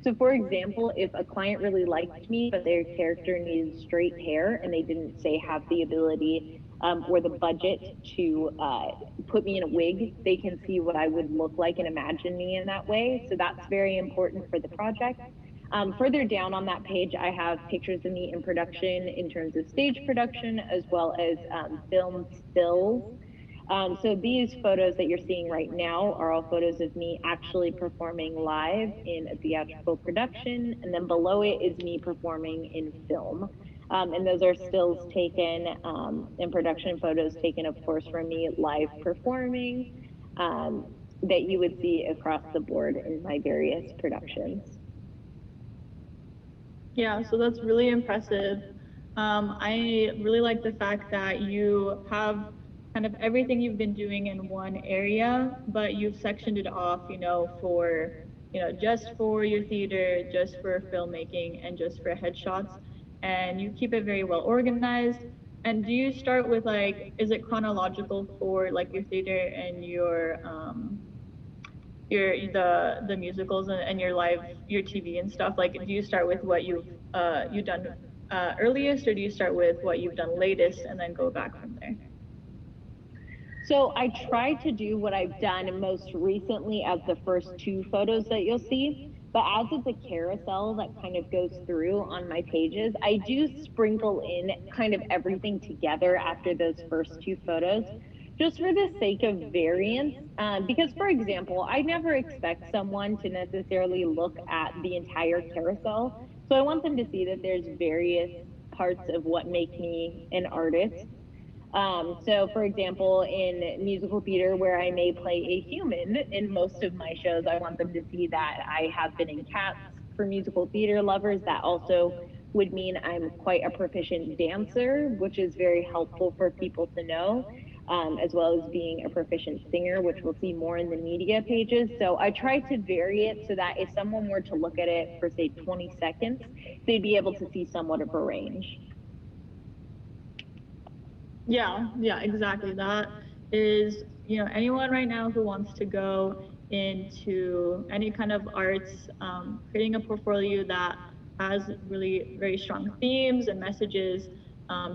So for example, if a client really liked me, but their character needed straight hair and they didn't say have the ability or the budget to put me in a wig, they can see what I would look like and imagine me in that way. So that's very important for the project. Further down on that page, I have pictures of me in production in terms of stage production, as well as film stills. So these photos that you're seeing right now are all photos of me actually performing live in a theatrical production, and then below it is me performing in film. And those are stills taken in production, photos taken, of course, from me live performing that you would see across the board in my various productions. Yeah, so that's really impressive. I really like the fact that you have kind of everything you've been doing in one area, but you've sectioned it off, for, just for your theater, just for filmmaking, and just for headshots. And you keep it very well organized. And do you start with is it chronological for your theater and the musicals and your TV and stuff? Do you start with what you've done earliest, or do you start with what you've done latest and then go back from there? So I try to do what I've done most recently as the first two photos that you'll see, but as it's a carousel that kind of goes through on my pages, I do sprinkle in kind of everything together after those first two photos, just for the sake of variance. Because, for example, I never expect someone to necessarily look at the entire carousel. So I want them to see that there's various parts of what make me an artist. So, for example, in musical theater, where I may play a human in most of my shows, I want them to see that I have been in Cats. For musical theater lovers, that also would mean I'm quite a proficient dancer, which is very helpful for people to know, as well as being a proficient singer, which we'll see more in the media pages. So I try to vary it so that if someone were to look at it for, say, 20 seconds, they'd be able to see somewhat of a range. Yeah, exactly. That is, anyone right now who wants to go into any kind of arts, creating a portfolio that has really very strong themes and messages,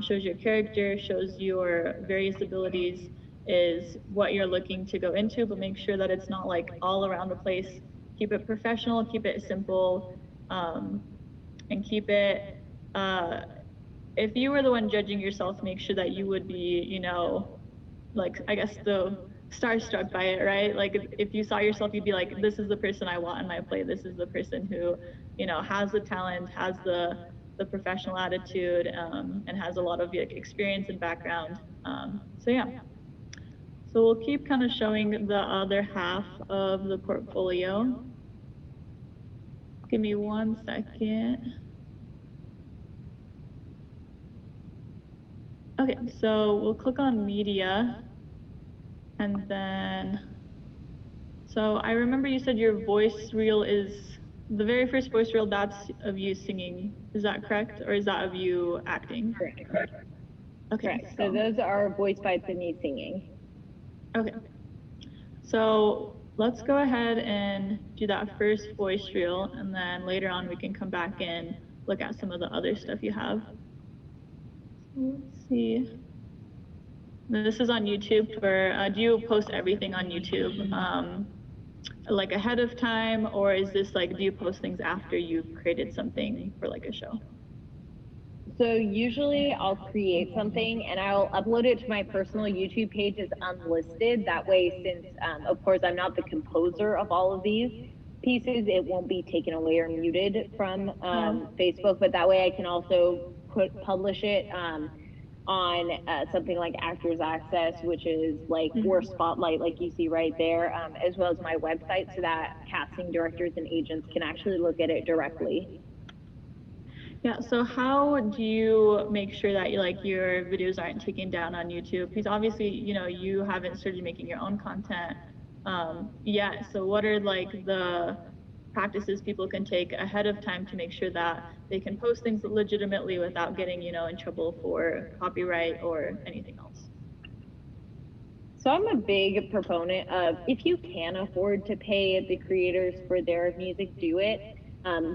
shows your character, shows your various abilities, is what you're looking to go into, but make sure that it's not all around the place. Keep it professional, keep it simple, and keep it, if you were the one judging yourself, make sure that you would be, I guess the starstruck by it, right? If you saw yourself, you'd be like, this is the person I want in my play. This is the person who, has the talent, has the professional attitude, and has a lot of experience and background. So yeah. So we'll keep kind of showing the other half of the portfolio. Give me 1 second. Okay, so we'll click on media, and then, so I remember you said your voice reel is, the very first voice reel, that's of you singing. Is that correct? Or is that of you acting? Correct. Okay. Correct. So those are voice bites of me singing. Okay. So let's go ahead and do that first voice reel, and then later on we can come back and look at some of the other stuff you have. Let's see. This is on YouTube. Do you post everything on YouTube like ahead of time, or is this like, do you post things after you've created something for like a show? So usually I'll create something and I'll upload it to my personal YouTube page as unlisted. That way, since of course I'm not the composer of all of these pieces, it won't be taken away or muted from Facebook, but that way I can also publish it on something like Actors Access, which is like, or Spotlight, like you see right there, as well as my website, so that casting directors and agents can actually look at it directly. Yeah, so how do you make sure that your videos aren't taken down on YouTube? Because obviously, you haven't started making your own content yet. So what are like the practices people can take ahead of time to make sure that they can post things legitimately without getting, in trouble for copyright or anything else? So I'm a big proponent of, if you can afford to pay the creators for their music, do it.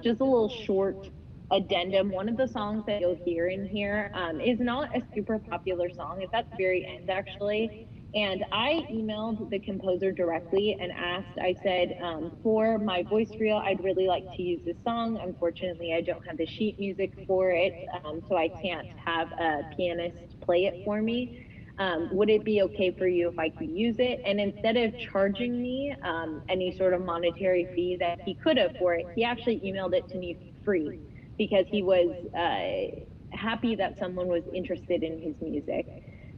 Just a little short addendum. One of the songs that you'll hear in here is not a super popular song. It's at the very end, actually. And I emailed the composer directly and asked, I said, for my voice reel, I'd really like to use this song. Unfortunately, I don't have the sheet music for it, so I can't have a pianist play it for me. Would it be okay for you if I could use it? And instead of charging me any sort of monetary fee that he could have for it, he actually emailed it to me free, because he was happy that someone was interested in his music.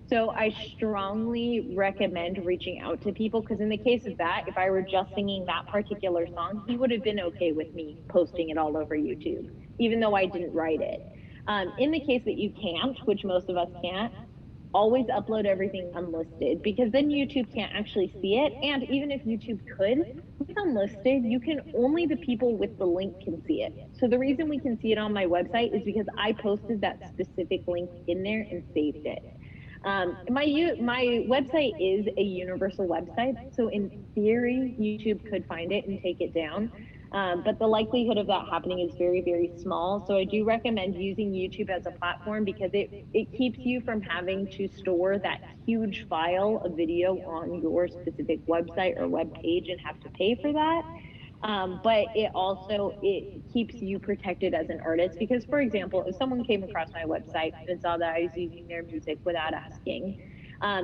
So I strongly recommend reaching out to people, because in the case of that, if I were just singing that particular song, he would have been okay with me posting it all over YouTube, even though I didn't write it. In the case that you can't, which most of us can't, always upload everything unlisted, because then YouTube can't actually see it. And even if YouTube could, with unlisted, only the people with the link can see it. So the reason we can see it on my website is because I posted that specific link in there and saved it. My website is a universal website, so in theory, YouTube could find it and take it down. But the likelihood of that happening is very, very small. So I do recommend using YouTube as a platform, because it keeps you from having to store that huge file of video on your specific website or web page and have to pay for that. But it keeps you protected as an artist, because, for example, if someone came across my website and saw that I was using their music without asking,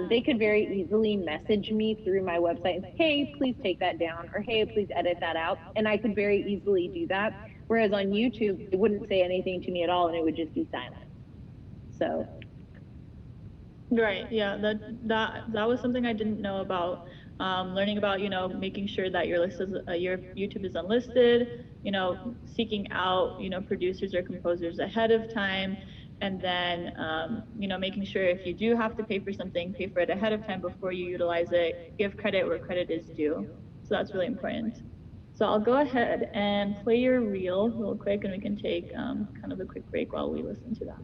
they could very easily message me through my website and say, hey, please take that down, or hey, please edit that out. And I could very easily do that. Whereas on YouTube, they wouldn't say anything to me at all, and it would just be silent. So. Right. Yeah. That was something I didn't know about. Learning about, making sure that your YouTube is unlisted, seeking out, producers or composers ahead of time, and then, making sure if you do have to pay for something, pay for it ahead of time before you utilize it. Give credit where credit is due. So that's really important. So I'll go ahead and play your reel real quick, and we can take kind of a quick break while we listen to that.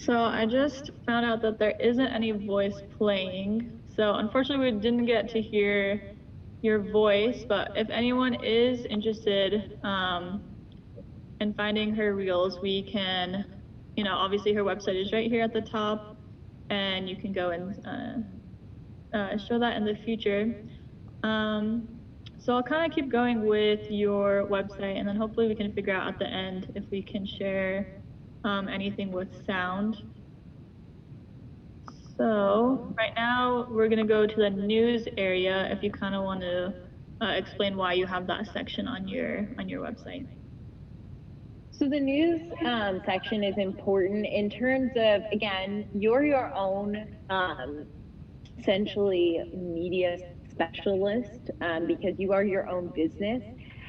So I just found out that there isn't any voice playing. So unfortunately, we didn't get to hear your voice, but if anyone is interested in finding her reels, we can, obviously her website is right here at the top, and you can go and show that in the future. So I'll kind of keep going with your website, and then hopefully we can figure out at the end if we can share anything with sound. So right now we're gonna go to the news area if you kind of want to explain why you have that section on your website. So the news section is important in terms of, again, you're your own essentially media specialist because you are your own business.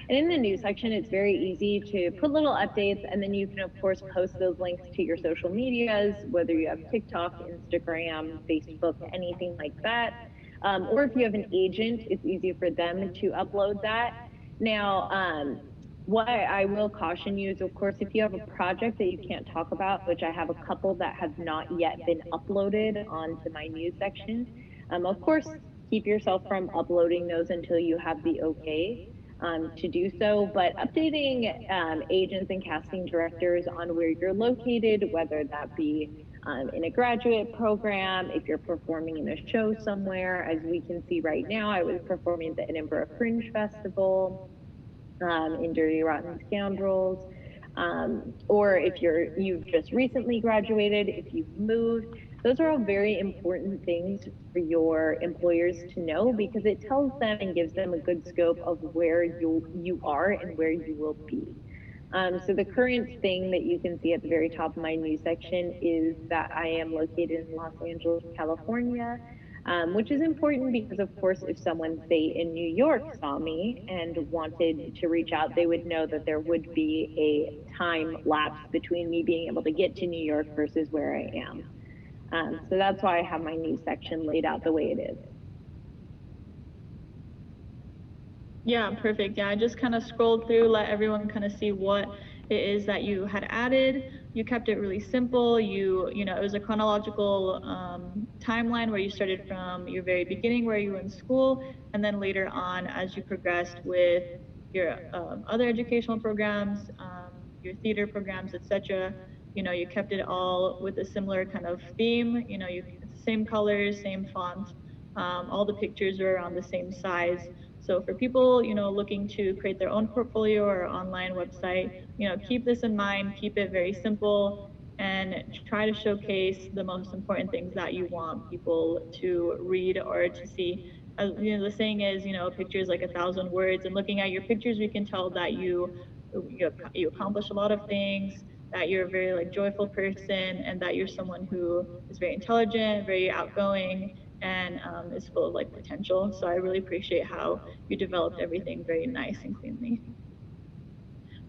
And in the news section, it's very easy to put little updates, and then you can, of course, post those links to your social medias, whether you have TikTok, Instagram, Facebook, anything like that. Or if you have an agent, it's easy for them to upload that. Now, what I will caution you is, of course, if you have a project that you can't talk about, which I have a couple that have not yet been uploaded onto my news section, of course, keep yourself from uploading those until you have the okay to do so. But updating agents and casting directors on where you're located, whether that be in a graduate program, if you're performing in a show somewhere, as we can see right now, I was performing at the Edinburgh Fringe Festival, in Dirty Rotten Scoundrels, or if you've just recently graduated, if you've moved. Those are all very important things for your employers to know, because it tells them and gives them a good scope of where you are and where you will be. So the current thing that you can see at the very top of my news section is that I am located in Los Angeles, California, which is important because, of course, if someone, say, in New York saw me and wanted to reach out, they would know that there would be a time lapse between me being able to get to New York versus where I am. So that's why I have my news section laid out the way it is. Yeah, perfect. Yeah, I just kind of scrolled through, let everyone kind of see what it is that you had added. You kept it really simple. It was a chronological timeline where you started from your very beginning, where you were in school, and then later on, as you progressed with your other educational programs, your theater programs, etc. You kept it all with a similar kind of theme. Same colors, same font. All the pictures were around the same size. So for people, looking to create their own portfolio or online website, keep this in mind, keep it very simple, and try to showcase the most important things that you want people to read or to see. The saying is, a picture is like 1,000 words, and looking at your pictures, we can tell that you accomplish a lot of things, that you're a very joyful person, and that you're someone who is very intelligent, very outgoing, and is full of potential. So I really appreciate how you developed everything very nice and cleanly.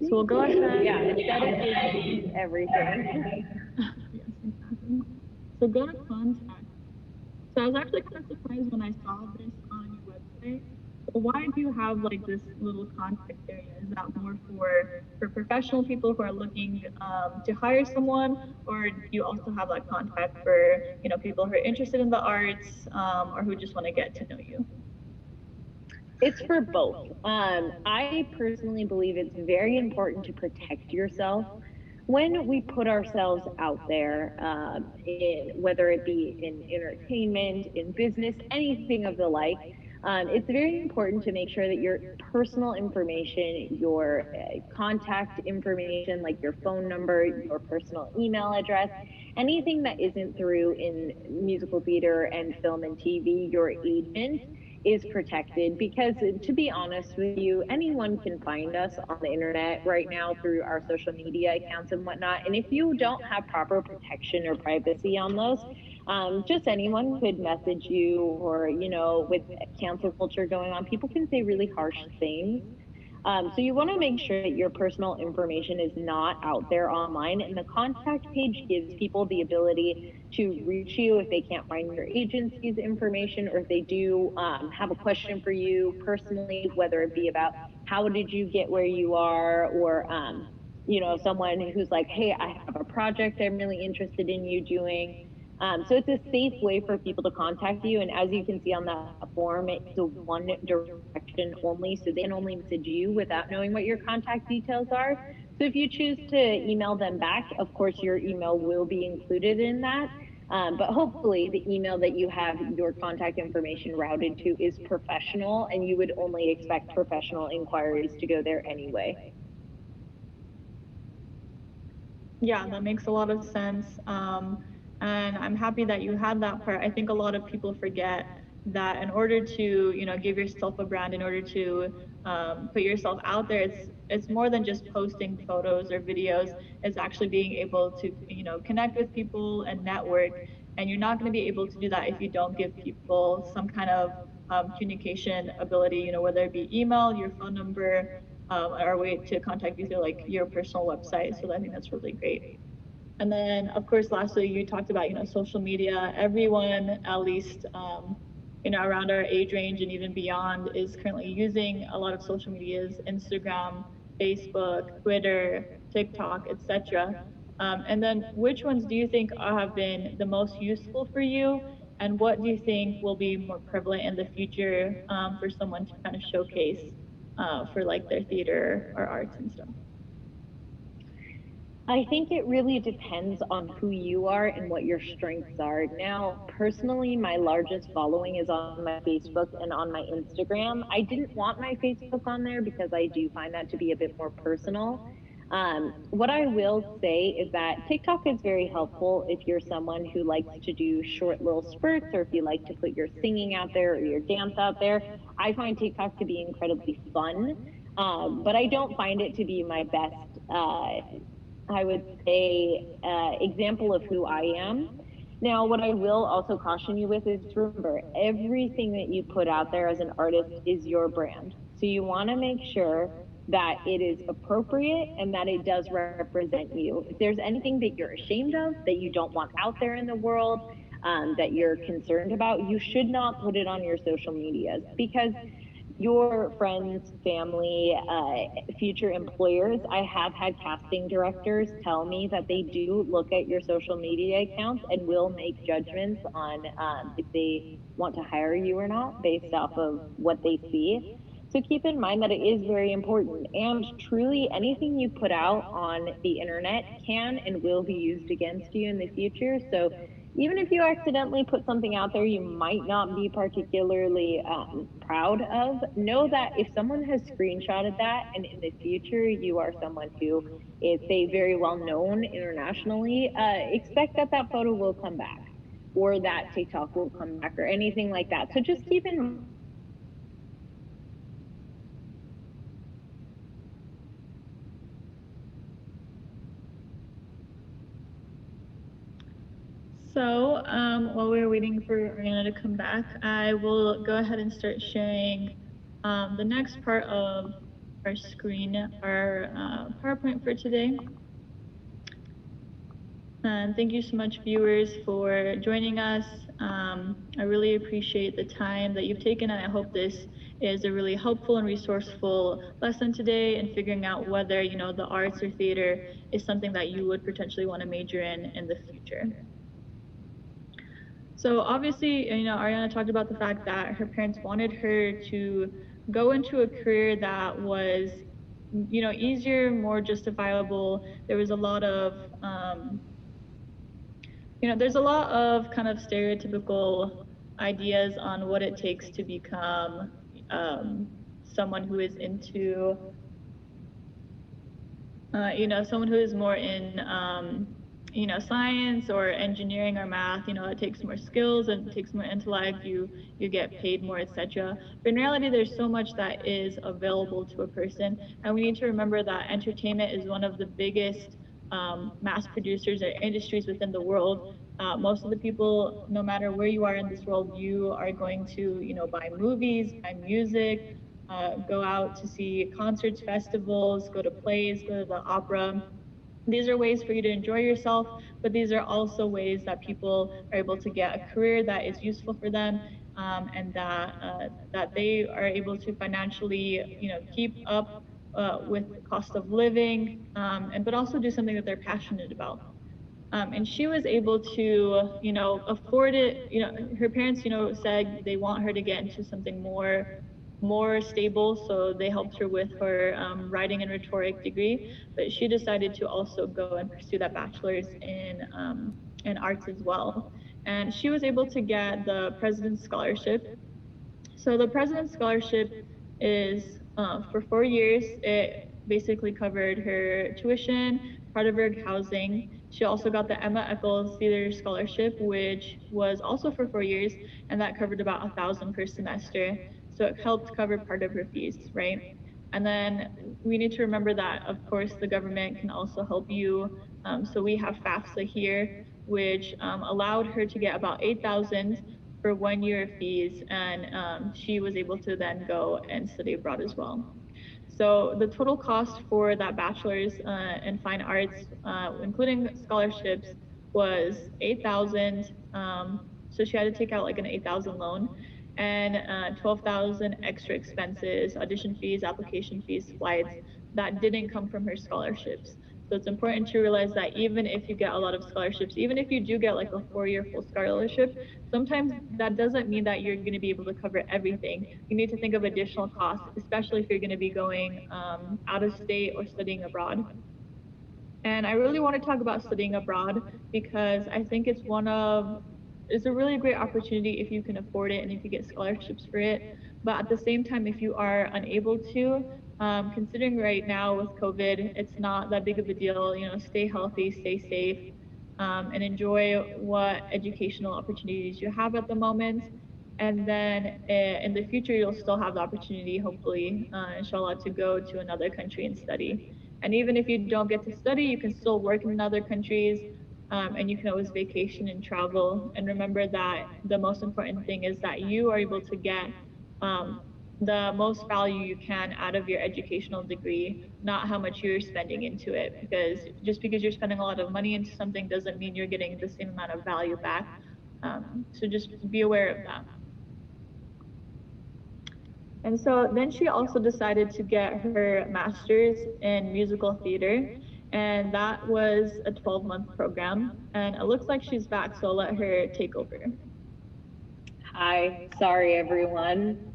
So we'll go ahead. Yeah, aesthetic is everything. Yes, exactly. So go to contact. So I was actually kind of surprised when I saw this on your website. So why do you have this little contact area? Is that more for professional people who are looking to hire someone, or do you also have contact for people who are interested in the arts or who just want to get to know you? It's for both. I personally believe it's very important to protect yourself when we put ourselves out there, whether it be in entertainment, in business, anything of the like. It's very important to make sure that your personal information, your contact information, like your phone number, your personal email address, anything that isn't through in musical theater and film and TV, your agent is protected, because to be honest with you, anyone can find us on the internet right now through our social media accounts and whatnot. And if you don't have proper protection or privacy on those, just anyone could message you, or, with cancel culture going on, people can say really harsh things. So you want to make sure that your personal information is not out there online, and the contact page gives people the ability to reach you if they can't find your agency's information, or if they do have a question for you personally, whether it be about how did you get where you are, or someone who's like, hey, I have a project I'm really interested in you doing. So it's a safe way for people to contact you. And as you can see on that form, it's a one direction only. So they can only message you without knowing what your contact details are. So if you choose to email them back, of course, your email will be included in that. But hopefully the email that you have your contact information routed to is professional, and you would only expect professional inquiries to go there anyway. Yeah, that makes a lot of sense. And I'm happy that you had that part. I think a lot of people forget that in order to, give yourself a brand, in order to put yourself out there, it's more than just posting photos or videos. It's actually being able to, connect with people and network. And you're not going to be able to do that if you don't give people some kind of communication ability, whether it be email, your phone number, or a way to contact you through like your personal website. So I think that's really great. And then, of course, lastly, you talked about, social media. Everyone, at least, around our age range and even beyond, is currently using a lot of social medias: Instagram, Facebook, Twitter, TikTok, etc. And then, which ones do you think have been the most useful for you? And what do you think will be more prevalent in the future for someone to kind of showcase for like their theater or arts and stuff? I think it really depends on who you are and what your strengths are. Now, personally, my largest following is on my Facebook and on my Instagram. I didn't want my Facebook on there because I do find that to be a bit more personal. What I will say is that TikTok is very helpful if you're someone who likes to do short little spurts, or if you like to put your singing out there or your dance out there. I find TikTok to be incredibly fun, but I don't find it to be my best I would say, example of who I am. Now, what I will also caution you with is, remember, everything that you put out there as an artist is your brand. So you want to make sure that it is appropriate and that it does represent you. If there's anything that you're ashamed of, that you don't want out there in the world, that you're concerned about, you should not put it on your social medias, because your friends, family, future employers. I have had casting directors tell me that they do look at your social media accounts and will make judgments on if they want to hire you or not based off of what they see. So keep in mind that it is very important. And truly, anything you put out on the internet can and will be used against you in the future. So even if you accidentally put something out there you might not be particularly proud of, know that if someone has screenshotted that and in the future you are someone who is, say, very well known internationally, expect that that photo will come back, or that TikTok will come back, or anything like that. So just keep in mind. So while we're waiting for Ariana to come back, I will go ahead and start sharing the next part of our screen, our PowerPoint for today. And thank you so much, viewers, for joining us. I really appreciate the time that you've taken, and I hope this is a really helpful and resourceful lesson today in figuring out whether, the arts or theater is something that you would potentially want to major in the future. So obviously, Ariana talked about the fact that her parents wanted her to go into a career that was, easier, more justifiable. There was a lot of, there's a lot of kind of stereotypical ideas on what it takes to become someone who is into, someone who is more in, science or engineering or math. It takes more skills and it takes more intellect. You get paid more, etc. But in reality, there's so much that is available to a person, and we need to remember that entertainment is one of the biggest mass producers or industries within the world. Most of the people, no matter where you are in this world, you are going to, buy movies, buy music, go out to see concerts, festivals, go to plays, go to the opera. These are ways for you to enjoy yourself, but these are also ways that people are able to get a career that is useful for them, and that they are able to financially, keep up with cost of living, but also do something that they're passionate about. And she was able to, afford it. Her parents, said they want her to get into something more stable, so they helped her with her writing and rhetoric degree. But she decided to also go and pursue that bachelor's in arts as well. And she was able to get the President's Scholarship. So the President's Scholarship is for 4 years. It basically covered her tuition, part of her housing. She also got the Emma Eccles Theater Scholarship, which was also for 4 years, and that covered about $1,000 per semester. So it helped cover part of her fees, right? And then we need to remember that, of course, the government can also help you. So we have FAFSA here, which allowed her to get about $8,000 for 1 year of fees, and she was able to then go and study abroad as well. So the total cost for that bachelor's in fine arts, including scholarships, was $8,000. So she had to take out like an $8,000 loan, and $12,000 extra expenses, audition fees, application fees, flights, that didn't come from her scholarships. So it's important to realize that even if you get a lot of scholarships, even if you do get like a 4-year full scholarship, sometimes that doesn't mean that you're going to be able to cover everything. You need to think of additional costs, especially if you're going to be going out of state or studying abroad. And I really want to talk about studying abroad because I think it's a really great opportunity if you can afford it and if you get scholarships for it. But at the same time, if you are unable to, considering right now with COVID, it's not that big of a deal. Stay healthy, stay safe, and enjoy what educational opportunities you have at the moment. And then in the future, you'll still have the opportunity, hopefully, inshallah, to go to another country and study. And even if you don't get to study, you can still work in other countries, and you can always vacation and travel. And remember that the most important thing is that you are able to get the most value you can out of your educational degree, not how much you're spending into it. Because just because you're spending a lot of money into something doesn't mean you're getting the same amount of value back. So just be aware of that. And so then she also decided to get her master's in musical theater, and that was a 12-month program. And it looks like she's back, so I'll let her take over. Hi, sorry everyone.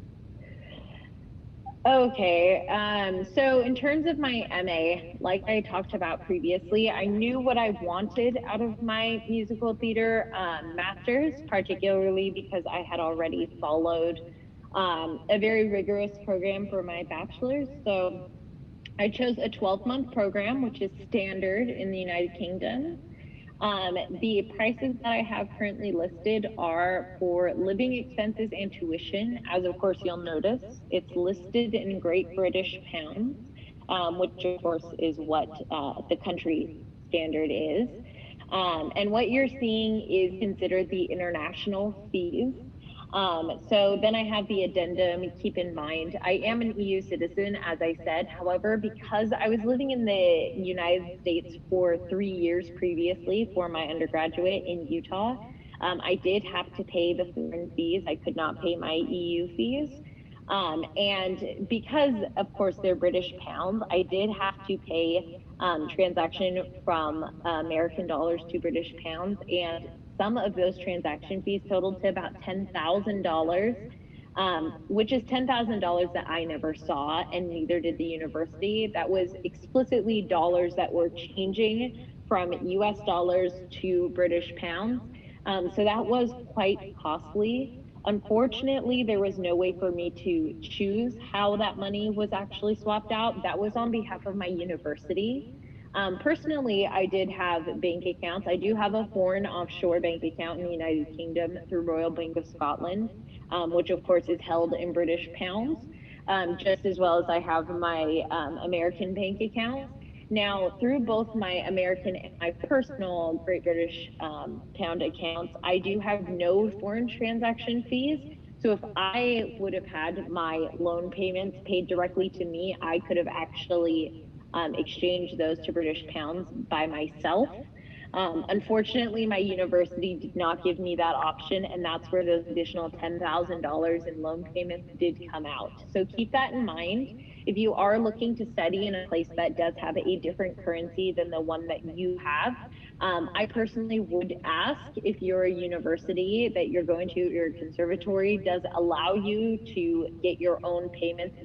Okay, so in terms of my MA, like I talked about previously, I knew what I wanted out of my musical theater master's, particularly because I had already followed a very rigorous program for my bachelor's. So I chose a 12-month program, which is standard in the United Kingdom. The prices that I have currently listed are for living expenses and tuition. As of course you'll notice, it's listed in Great British Pounds, which of course is what the country standard is. And what you're seeing is considered the international fees. So then I have the addendum. Keep in mind, I am an EU citizen, as I said. However, because I was living in the United States for 3 years previously for my undergraduate in Utah, I did have to pay the foreign fees. I could not pay my EU fees. And because, of course, they're British pounds, I did have to pay transaction from American dollars to British pounds, and some of those transaction fees totaled to about $10,000, which is $10,000 that I never saw, and neither did the university. That was explicitly dollars that were changing from US dollars to British pounds. So that was quite costly. Unfortunately, there was no way for me to choose how that money was actually swapped out. That was on behalf of my university. Personally, I did have bank accounts. I do have a foreign offshore bank account in the United Kingdom through Royal Bank of Scotland, which of course is held in British pounds, just as well as I have my American bank accounts. Now, through both my American and my personal Great British Pound accounts, I do have no foreign transaction fees. So if I would have had my loan payments paid directly to me, I could have actually exchanged those to British pounds by myself. Unfortunately, my university did not give me that option, and that's where those additional $10,000 in loan payments did come out. So keep that in mind. if you are looking to study in a place that does have a different currency than the one that you have, I personally would ask if your university that you're going to, your conservatory, does allow you to get your own payments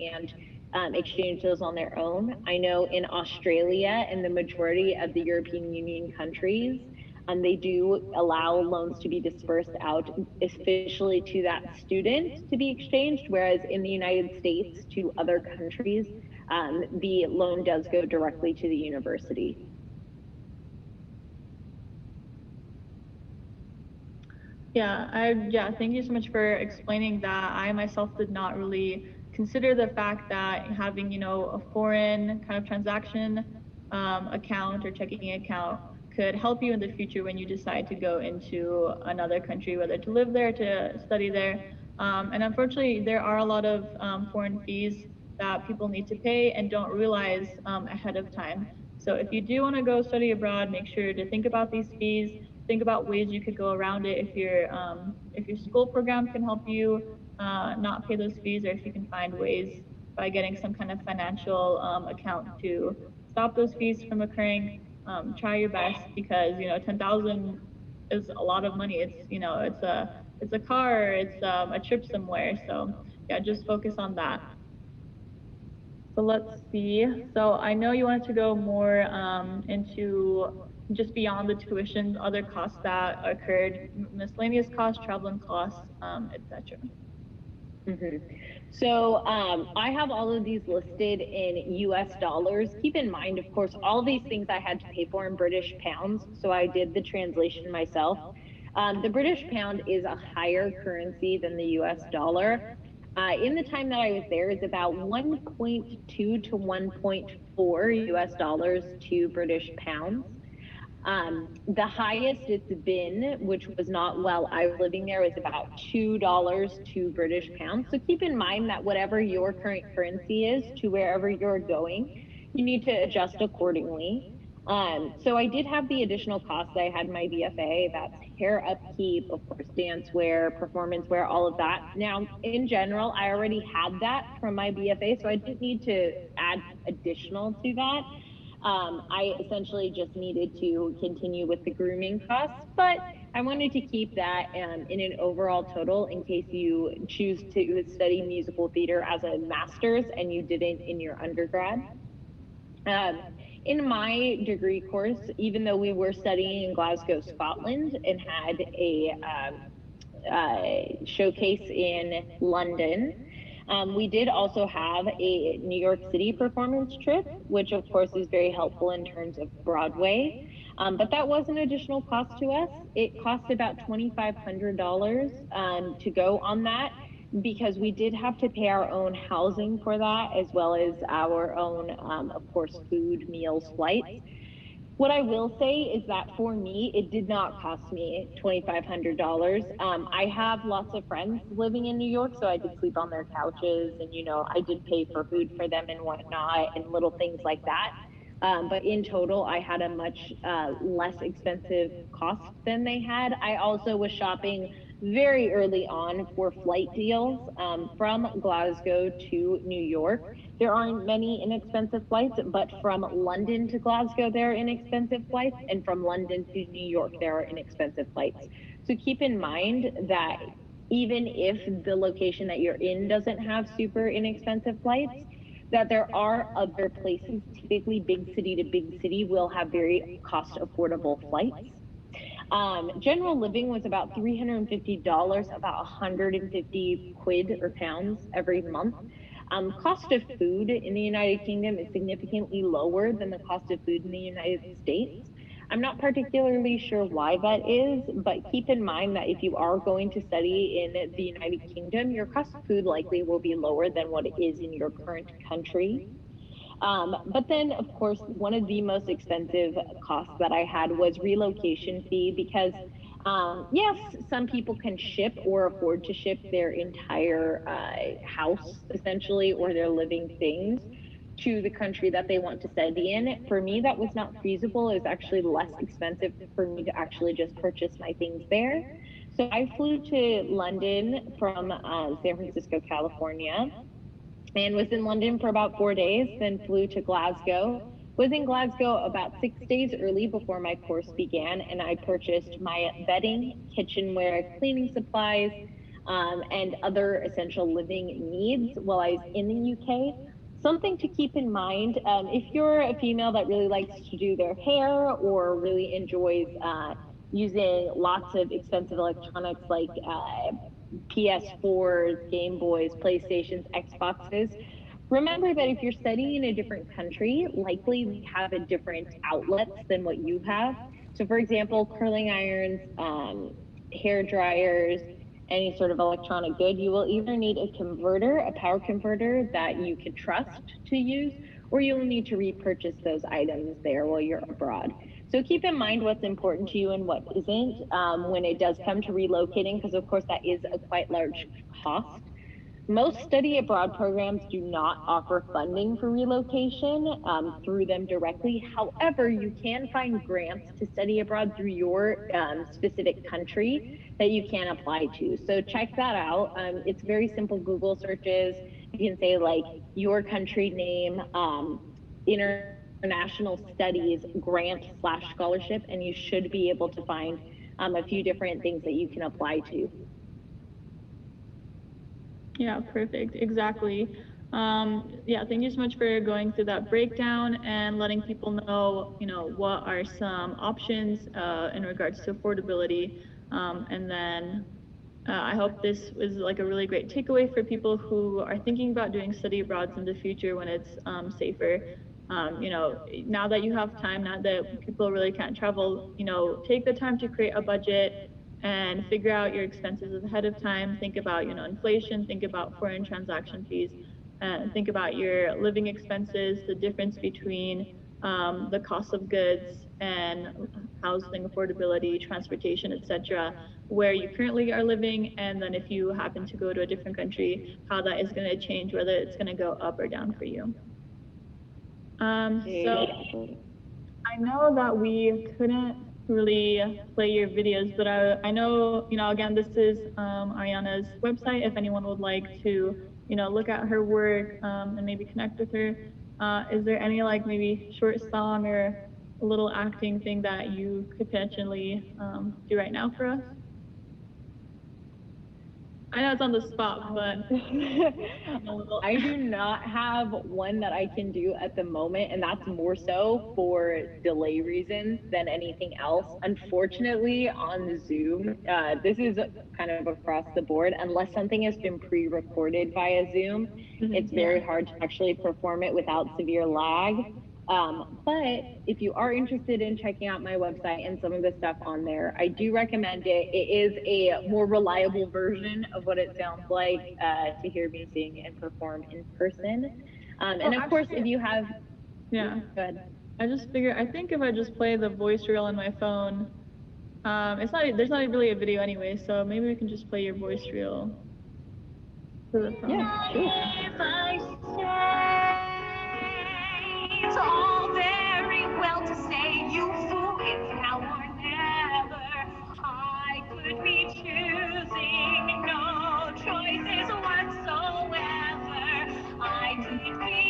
and exchange those on their own. I know in Australia and the majority of the European Union countries, they do allow loans to be dispersed out officially to that student to be exchanged, whereas in the United States to other countries, the loan does go directly to the university. Yeah, thank you so much for explaining that. I myself did not really consider the fact that having, you know, a foreign kind of transaction account or checking account could help you in the future when you decide to go into another country, whether to live there, to study there. And unfortunately, there are a lot of foreign fees that people need to pay and don't realize ahead of time. So if you do want to go study abroad, make sure to think about these fees. Think about ways you could go around it if your school program can help you not pay those fees, or if you can find ways by getting some kind of financial account to stop those fees from occurring. Try your best, because you know 10,000 is a lot of money. It's, you know, it's a car, it's a trip somewhere. So yeah, just focus on that. So let's see. So I know you wanted to go more into just beyond the tuition, other costs that occurred, miscellaneous costs, traveling costs, etc. So I have all of these listed in US dollars. Keep in mind, of course, all these things I had to pay for in British pounds, so I did the translation myself. The British pound is a higher currency than the US dollar. In the time that I was there, it's about 1.2 to 1.4 US dollars to British pounds. The highest it's been, which was not while I was living there, was about $2 to British pounds. So keep in mind that whatever your current currency is to wherever you're going, you need to adjust accordingly. So I did have the additional costs. I had my BFA, that's hair upkeep, of course, dance wear, performance wear, all of that. Now, in general, I already had that from my BFA, so I didn't need to add additional to that. I essentially just needed to continue with the grooming costs, but I wanted to keep that in an overall total in case you choose to study musical theater as a master's and you didn't in your undergrad. In my degree course, even though we were studying in Glasgow, Scotland, and had a showcase in London, we did also have a New York City performance trip, which of course is very helpful in terms of Broadway. But that was an additional cost to us. It cost about $2,500 to go on that, because we did have to pay our own housing for that, as well as our own, of course, food, meals, flights. What I will say is that for me, it did not cost me $2,500. I have lots of friends living in New York, so I did sleep on their couches, and you know, I did pay for food for them and whatnot, and little things like that. But in total, I had a much less expensive cost than they had. I also was shopping very early on for flight deals from Glasgow to New York. There aren't many inexpensive flights, but from London to Glasgow, there are inexpensive flights, and from London to New York, there are inexpensive flights. So keep in mind that even if the location that you're in doesn't have super inexpensive flights, that there are other places, typically big city to big city, will have very cost affordable flights. General living was about $350, about 150 quid or pounds every month. Cost of food in the United Kingdom is significantly lower than the cost of food in the United States. I'm not particularly sure why that is, but keep in mind that if you are going to study in the United Kingdom, your cost of food likely will be lower than what it is in your current country. But then, of course, one of the most expensive costs that I had was relocation fee, because yes, some people can ship or afford to ship their entire house, essentially, or their living things to the country that they want to study in. For me, that was not feasible. It was actually less expensive for me to actually just purchase my things there. So I flew to London from San Francisco, California. and was in London for about 4 days, then flew to Glasgow. Was in Glasgow about 6 days early before my course began, and I purchased my bedding, kitchenware, cleaning supplies, and other essential living needs while I was in the UK. Something to keep in mind, if you're a female that really likes to do their hair or really enjoys using lots of expensive electronics like PS4s, Game Boys, PlayStations, Xboxes, remember that if you're studying in a different country, likely they have a different outlets than what you have. So for example, curling irons, hair dryers, any sort of electronic good, you will either need a converter, a power converter that you can trust to use, or you'll need to repurchase those items there while you're abroad. So keep in mind what's important to you and what isn't when it does come to relocating, because of course that is a quite large cost. Most study abroad programs do not offer funding for relocation through them directly. However, you can find grants to study abroad through your specific country that you can apply to. So check that out. It's very simple Google searches. You can say like your country name, international studies grant / scholarship, and you should be able to find a few different things that you can apply to. Yeah, perfect. Exactly. Yeah, thank you so much for going through that breakdown and letting people know, what are some options in regards to affordability. And then I hope this was like a really great takeaway for people who are thinking about doing study abroads in the future when it's safer. Now that you have time, now that people really can't travel, take the time to create a budget and figure out your expenses ahead of time. Think about, inflation, think about foreign transaction fees, and think about your living expenses, the difference between the cost of goods and housing affordability, transportation, etc., where you currently are living, and then if you happen to go to a different country, how that is going to change, whether it's going to go up or down for you. So I know that we couldn't really play your videos, but I know, again, this is Ariana's website. If anyone would like to, look at her work and maybe connect with her, is there any like maybe short song or a little acting thing that you could potentially do right now for us? I know it's on the spot, but I do not have one that I can do at the moment, and that's more so for delay reasons than anything else. Unfortunately, on Zoom, this is kind of across the board, unless something has been pre-recorded via Zoom, it's very hard to actually perform it without severe lag. But if you are interested in checking out my website and some of the stuff on there, I do recommend it. It is a more reliable version of what it sounds like to hear me sing and perform in person. And of course, if you have, go ahead. I just figured, I think if I just play the voice reel on my phone, there's not really a video anyway, so maybe we can just play your voice reel to the phone. Yeah, sure. It's all very well to say you fool, it's now or never. I could be choosing no choices whatsoever. I could be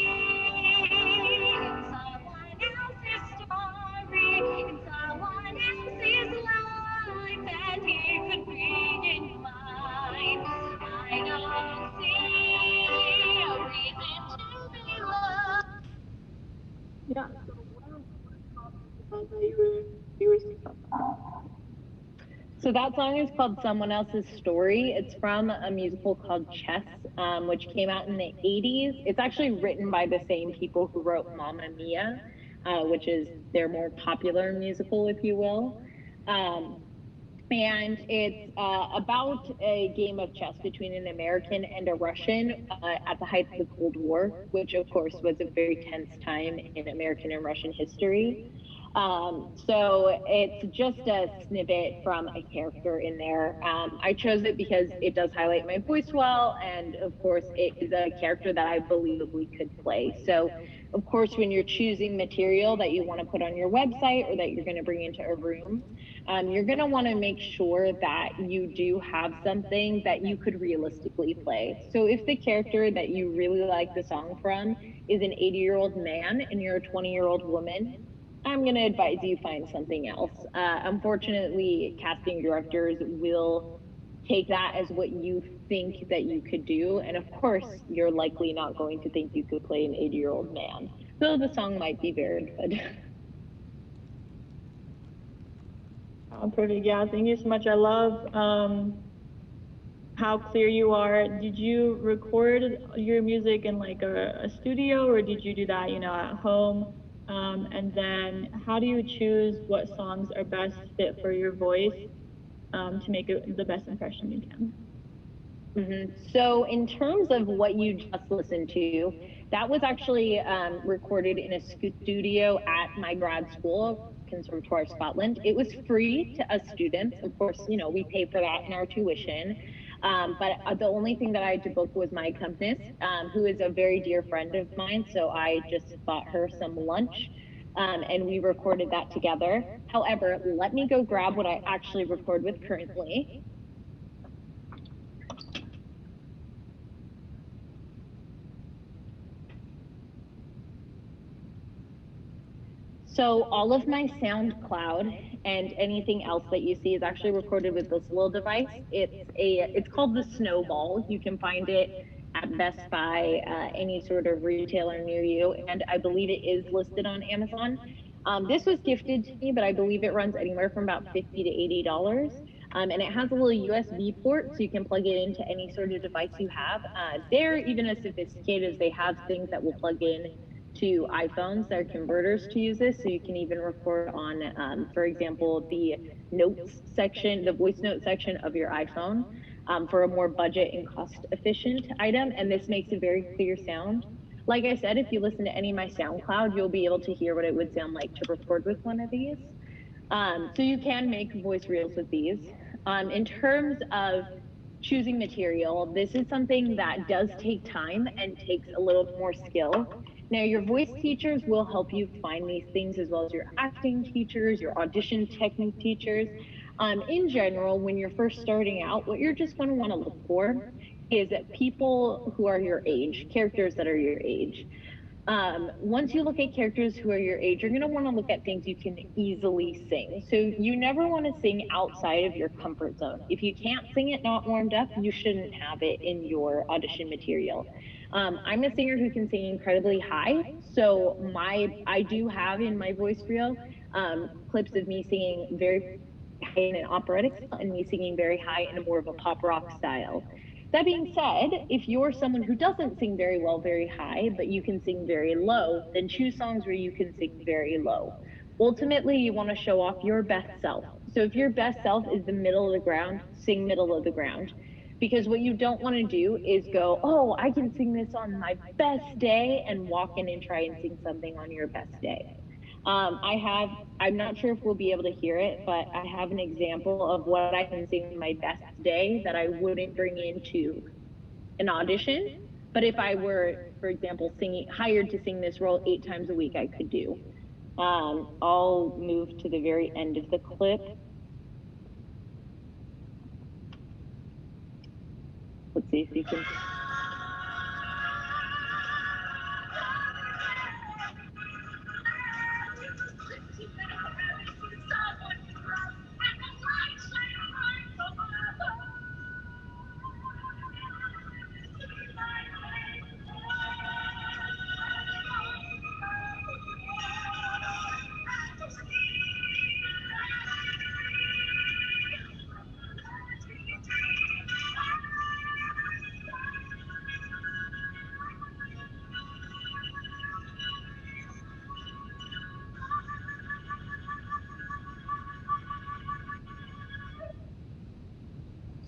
in someone else's story, in someone else's life, and he could be in mine. I don't see a reason to be loved. Yeah. So what was that you were singing? So that song is called Someone Else's Story. It's from a musical called Chess, which came out in the 80s. It's actually written by the same people who wrote Mamma Mia, which is their more popular musical, if you will. And it's about a game of chess between an American and a Russian at the height of the Cold War, which of course was a very tense time in American and Russian history. So it's just a snippet from a character in there. I chose it because it does highlight my voice well, and of course it is a character that I believably could play. So of course, when you're choosing material that you want to put on your website or that you're going to bring into a room, you're going to want to make sure that you do have something that you could realistically play. So if the character that you really like the song from is an 80-year-old man and you're a 20-year-old woman, I'm going to advise you find something else. Unfortunately, casting directors will take that as what you think that you could do. And of course, you're likely not going to think you could play an 80-year-old man, though the song might be very good. Oh, perfect. Yeah, thank you so much. I love how clear you are. Did you record your music in like a studio, or did you do that, you know, at home? And then how do you choose what songs are best fit for your voice to make it the best impression you can? So in terms of what you just listened to, that was actually recorded in a studio at my grad school, Conservatoire Scotland. It was free to us students. Of course, you know, we pay for that in our tuition. But the only thing that I had to book was my accompanist, who is a very dear friend of mine. So I just bought her some lunch. And we recorded that together. However, let me go grab what I actually record with currently. So all of my SoundCloud and anything else that you see is actually recorded with this little device. It's called the Snowball. You can find it at Best Buy, any sort of retailer near you, and I believe it is listed on Amazon. This was gifted to me, but I believe it runs anywhere from about $50 to $80. And it has a little USB port, so you can plug it into any sort of device you have. They're even as sophisticated as they have things that will plug in to iPhones. They're converters to use this, so you can even record on, for example, the notes section, the voice note section of your iPhone for a more budget and cost efficient item. And this makes a very clear sound. Like I said, if you listen to any of my SoundCloud, you'll be able to hear what it would sound like to record with one of these. So you can make voice reels with these. In terms of choosing material, this is something that does take time and takes a little more skill. Now, your voice teachers will help you find these things, as well as your acting teachers, your audition technique teachers. In general, when you're first starting out, what you're just going to want to look for is people who are your age, characters that are your age. Once you look at characters who are your age, you're going to want to look at things you can easily sing. So you never want to sing outside of your comfort zone. If you can't sing it not warmed up, you shouldn't have it in your audition material. I'm a singer who can sing incredibly high, so I do have in my voice reel clips of me singing very high in an operatic style and me singing very high in a more of a pop rock style. That being said, if you're someone who doesn't sing very well very high, but you can sing very low, then choose songs where you can sing very low. Ultimately, you want to show off your best self. So if your best self is the middle of the ground, sing middle of the ground. Because what you don't want to do is go, oh, I can sing this on my best day, and walk in and try and sing something on your best day. I'm not sure if we'll be able to hear it, but I have an example of what I can sing on my best day that I wouldn't bring into an audition. But if I were, for example, hired to sing this role 8 times a week, I could do. I'll move to the very end of the clip. Let's see if you can.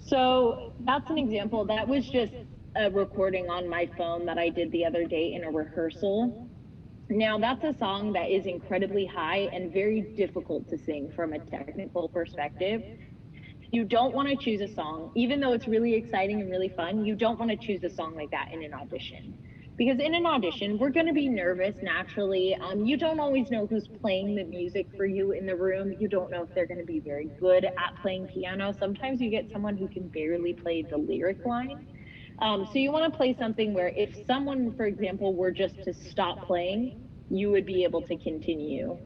So that's an example. That was just a recording on my phone that I did the other day in a rehearsal. Now, that's a song that is incredibly high and very difficult to sing from a technical perspective. You don't want to choose a song, even though it's really exciting and really fun, you don't want to choose a song like that in an audition. Because in an audition, we're going to be nervous naturally. You don't always know who's playing the music for you in the room. You don't know if they're going to be very good at playing piano. Sometimes you get someone who can barely play the lyric line. So you want to play something where if someone, for example, were just to stop playing, you would be able to continue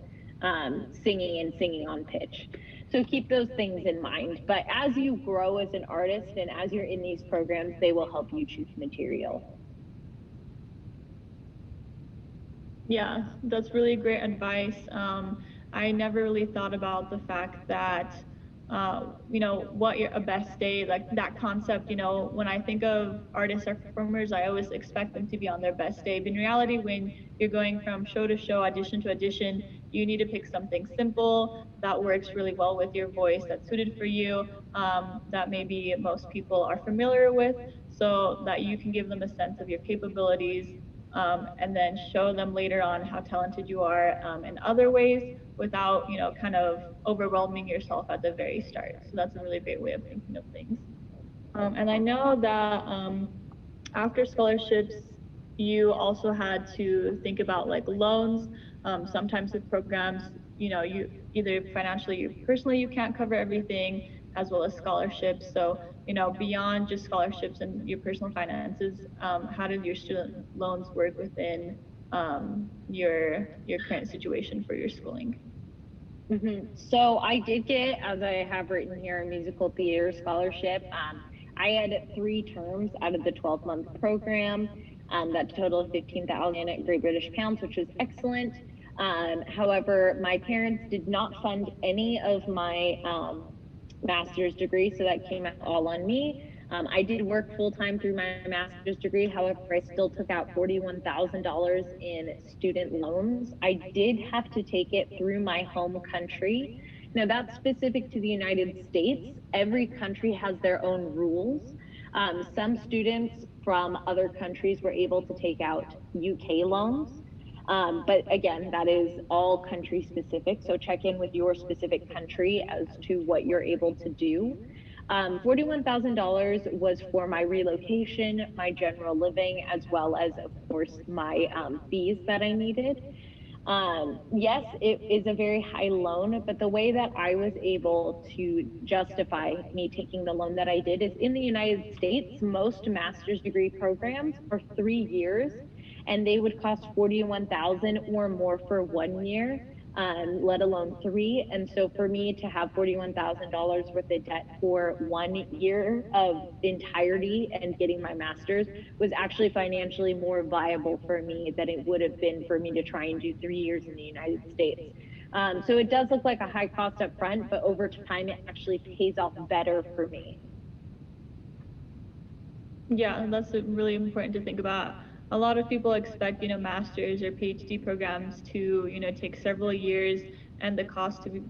singing and singing on pitch. So keep those things in mind. But as you grow as an artist and as you're in these programs, they will help you choose material. Yeah, that's really great advice. I never really thought about the fact that, what a best day, like that concept, when I think of artists or performers, I always expect them to be on their best day. But in reality, when you're going from show to show, audition to audition, you need to pick something simple that works really well with your voice, that's suited for you, that maybe most people are familiar with, so that you can give them a sense of your capabilities, and then show them later on how talented you are in other ways without, kind of overwhelming yourself at the very start. So that's a really great way of thinking of things. And I know that after scholarships, you also had to think about like loans. Sometimes with programs, you either financially, personally, you can't cover everything, as well as scholarships. So, beyond just scholarships and your personal finances, how did your student loans work within your current situation for your schooling? So I did get, as I have written here, a musical theater scholarship. I had 3 terms out of the 12-month program that totaled 15,000 Great British pounds, which was excellent. However, my parents did not fund any of my master's degree, so that came out all on me. I did work full-time through my master's degree. However, I still took out $41,000 in student loans. I did have to take it through my home country. Now, that's specific to the United States. Every country has their own rules. Some students from other countries were able to take out UK loans. But again, that is all country specific. So check in with your specific country as to what you're able to do. $41,000 was for my relocation, my general living, as well as, of course, my fees that I needed. Yes, it is a very high loan, but the way that I was able to justify me taking the loan that I did is in the United States, most master's degree programs are 3 years, and they would cost $41,000 or more for 1 year, let alone 3. And so for me to have $41,000 worth of debt for 1 year of entirety and getting my master's was actually financially more viable for me than it would have been for me to try and do 3 years in the United States. So it does look like a high cost up front, but over time it actually pays off better for me. Yeah, that's really important to think about. A lot of people expect, master's or PhD programs to, take several years, and the cost to,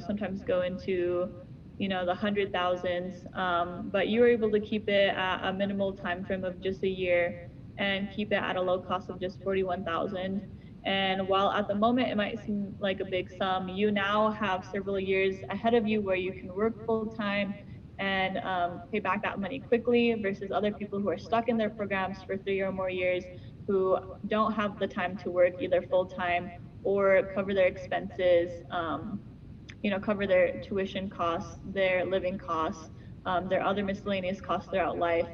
sometimes go into, the 100,000s. But you were able to keep it at a minimal time frame of just a year and keep it at a low cost of just 41,000. And while at the moment it might seem like a big sum, you now have several years ahead of you where you can work full time and pay back that money quickly, versus other people who are stuck in their programs for 3 or more years who don't have the time to work either full time or cover their expenses, cover their tuition costs, their living costs, their other miscellaneous costs throughout life.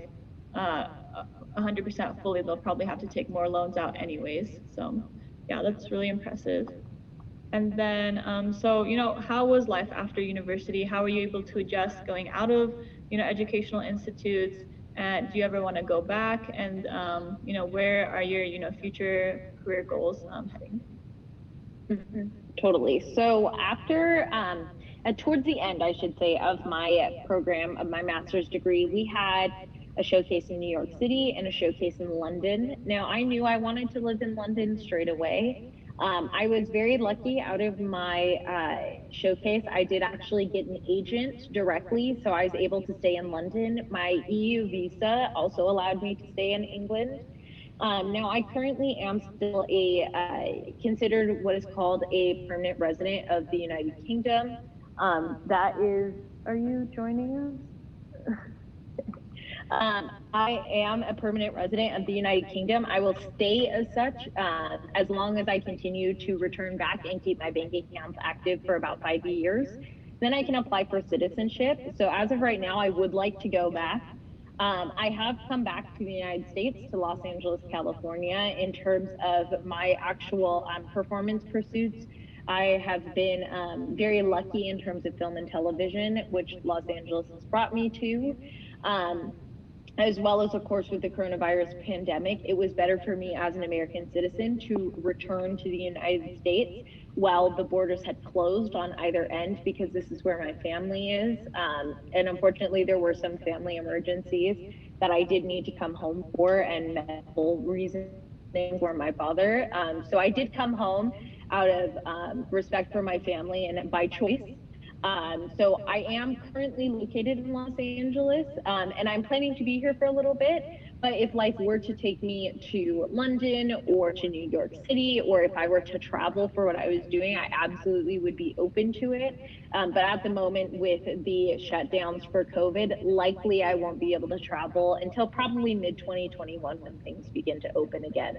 100% fully, they'll probably have to take more loans out anyways. So yeah, that's really impressive. And then, so, how was life after university? How were you able to adjust going out of, educational institutes? And do you ever want to go back? And, where are your, future career goals heading? Totally. So after, towards the end, I should say, of my program, of my master's degree, we had a showcase in New York City and a showcase in London. Now, I knew I wanted to live in London straight away. I was very lucky out of my showcase. I did actually get an agent directly, so I was able to stay in London. My EU visa also allowed me to stay in England. Now, I currently am still considered what is called a permanent resident of the United Kingdom. That is, are you joining us? I am a permanent resident of the United Kingdom. I will stay as such as long as I continue to return back and keep my bank accounts active for about 5 years. Then I can apply for citizenship. So as of right now, I would like to go back. I have come back to the United States, to Los Angeles, California, in terms of my actual performance pursuits. I have been very lucky in terms of film and television, which Los Angeles has brought me to. As well as, of course, with the coronavirus pandemic, it was better for me as an American citizen to return to the United States while the borders had closed on either end, because this is where my family is. And unfortunately, there were some family emergencies that I did need to come home for, and medical reasons for my father. So I did come home out of respect for my family and by choice. So I am currently located in Los Angeles, and I'm planning to be here for a little bit. But if life were to take me to London or to New York City, or if I were to travel for what I was doing, I absolutely would be open to it. But at the moment, with the shutdowns for COVID, likely I won't be able to travel until probably mid-2021 when things begin to open again.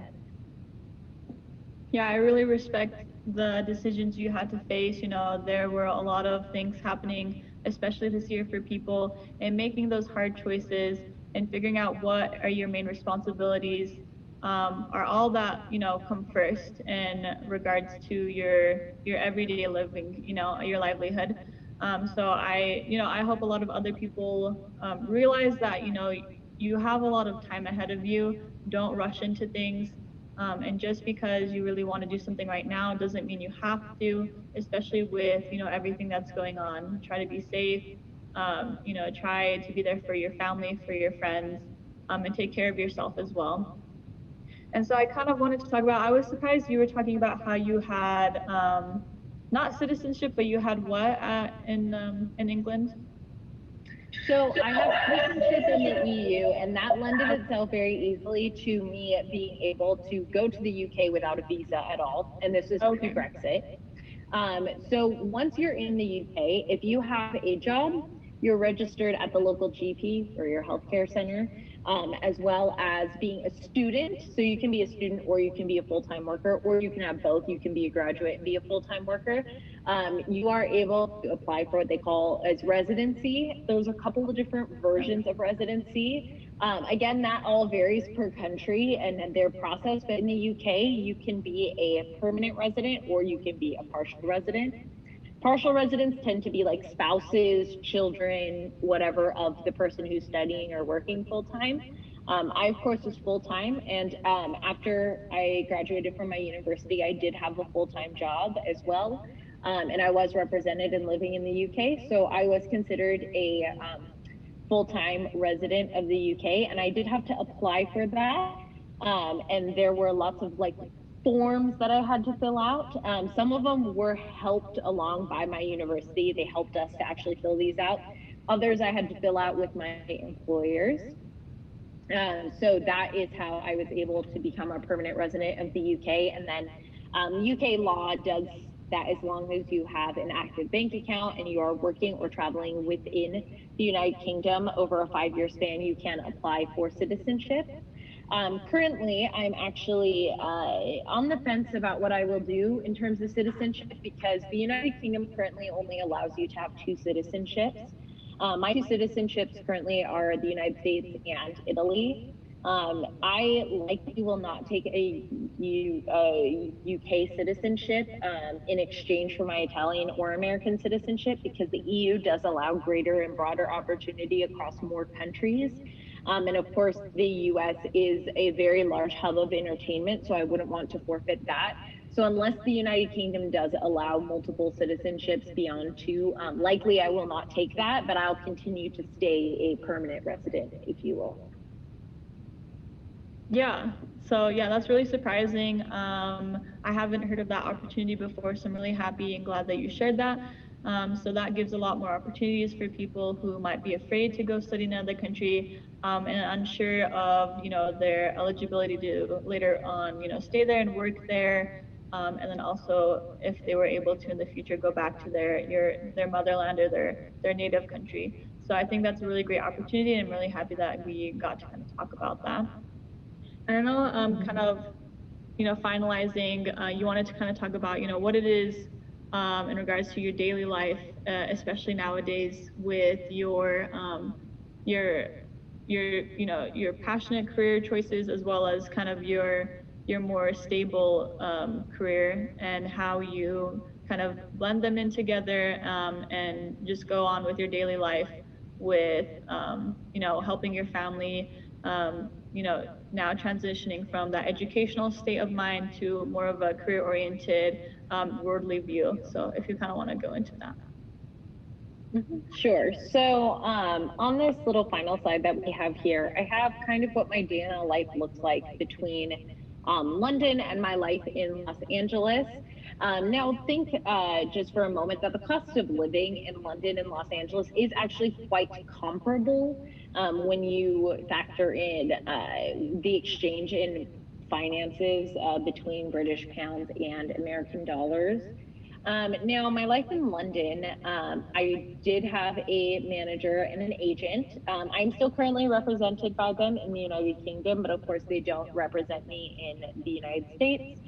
Yeah, I really respect the decisions you had to face. You know, there were a lot of things happening, especially this year for people, and making those hard choices and figuring out what are your main responsibilities are all that, you know, come first in regards to your everyday living, you know, your livelihood. So I hope a lot of other people realize that, you know, you have a lot of time ahead of you. Don't rush into things. And just because you really want to do something right now doesn't mean you have to, especially with, you know, everything that's going on. Try to be safe, you know, try to be there for your family, for your friends, and take care of yourself as well. And so I kind of wanted to talk about, I was surprised you were talking about how you had not citizenship, but you had what in England? So I have citizenship in the EU, and that lended itself very easily to me being able to go to the UK without a visa at all. And this is pre-Brexit. So once you're in the UK, if you have a job, you're registered at the local GP or your healthcare center, as well as being a student. So you can be a student, or you can be a full-time worker, or you can have both. You can be a graduate and be a full-time worker. You are able to apply for what they call as residency. There's a couple of different versions of residency. Again, that all varies per country and their process, but in the UK, you can be a permanent resident or you can be a partial resident. Partial residents tend to be like spouses, children, whatever of the person who's studying or working full time. I, of course, was full time. And after I graduated from my university, I did have a full time job as well. And I was represented and living in the UK. So I was considered a full-time resident of the UK, and I did have to apply for that. And there were lots of like forms that I had to fill out. Some of them were helped along by my university. They helped us to actually fill these out. Others I had to fill out with my employers. So that is how I was able to become a permanent resident of the UK. And then UK law does that as long as you have an active bank account and you are working or traveling within the United Kingdom over a 5-year span, you can apply for citizenship. Currently, I'm actually on the fence about what I will do in terms of citizenship, because the United Kingdom currently only allows you to have 2 citizenships. My 2 citizenships currently are the United States and Italy. I likely will not take a UK citizenship in exchange for my Italian or American citizenship, because the EU does allow greater and broader opportunity across more countries. And of course, the US is a very large hub of entertainment, so I wouldn't want to forfeit that. So unless the United Kingdom does allow multiple citizenships beyond 2, likely I will not take that, but I'll continue to stay a permanent resident, if you will. Yeah, so yeah, that's really surprising. I haven't heard of that opportunity before, so I'm really happy and glad that you shared that. So that gives a lot more opportunities for people who might be afraid to go study in another country and unsure of, you know, their eligibility to later on, you know, stay there and work there. And then also if they were able to in the future go back to their motherland or their native country. So I think that's a really great opportunity, and I'm really happy that we got to kind of talk about that. I don't know, kind of, finalizing, you wanted to kind of talk about, what it is in regards to your daily life, especially nowadays with your passionate career choices, as well as kind of your more stable career, and how you kind of blend them in together, and just go on with your daily life with, helping your family, now transitioning from that educational state of mind to more of a career-oriented, worldly view. So if you kind of want to go into that. Sure. So on this little final slide that we have here, I have kind of what my day in a life looks like between London and my life in Los Angeles. Now think just for a moment that the cost of living in London and Los Angeles is actually quite comparable when you factor in the exchange in finances between British pounds and American dollars. Now, my life in London, I did have a manager and an agent. I'm still currently represented by them in the United Kingdom, but of course they don't represent me in the United States.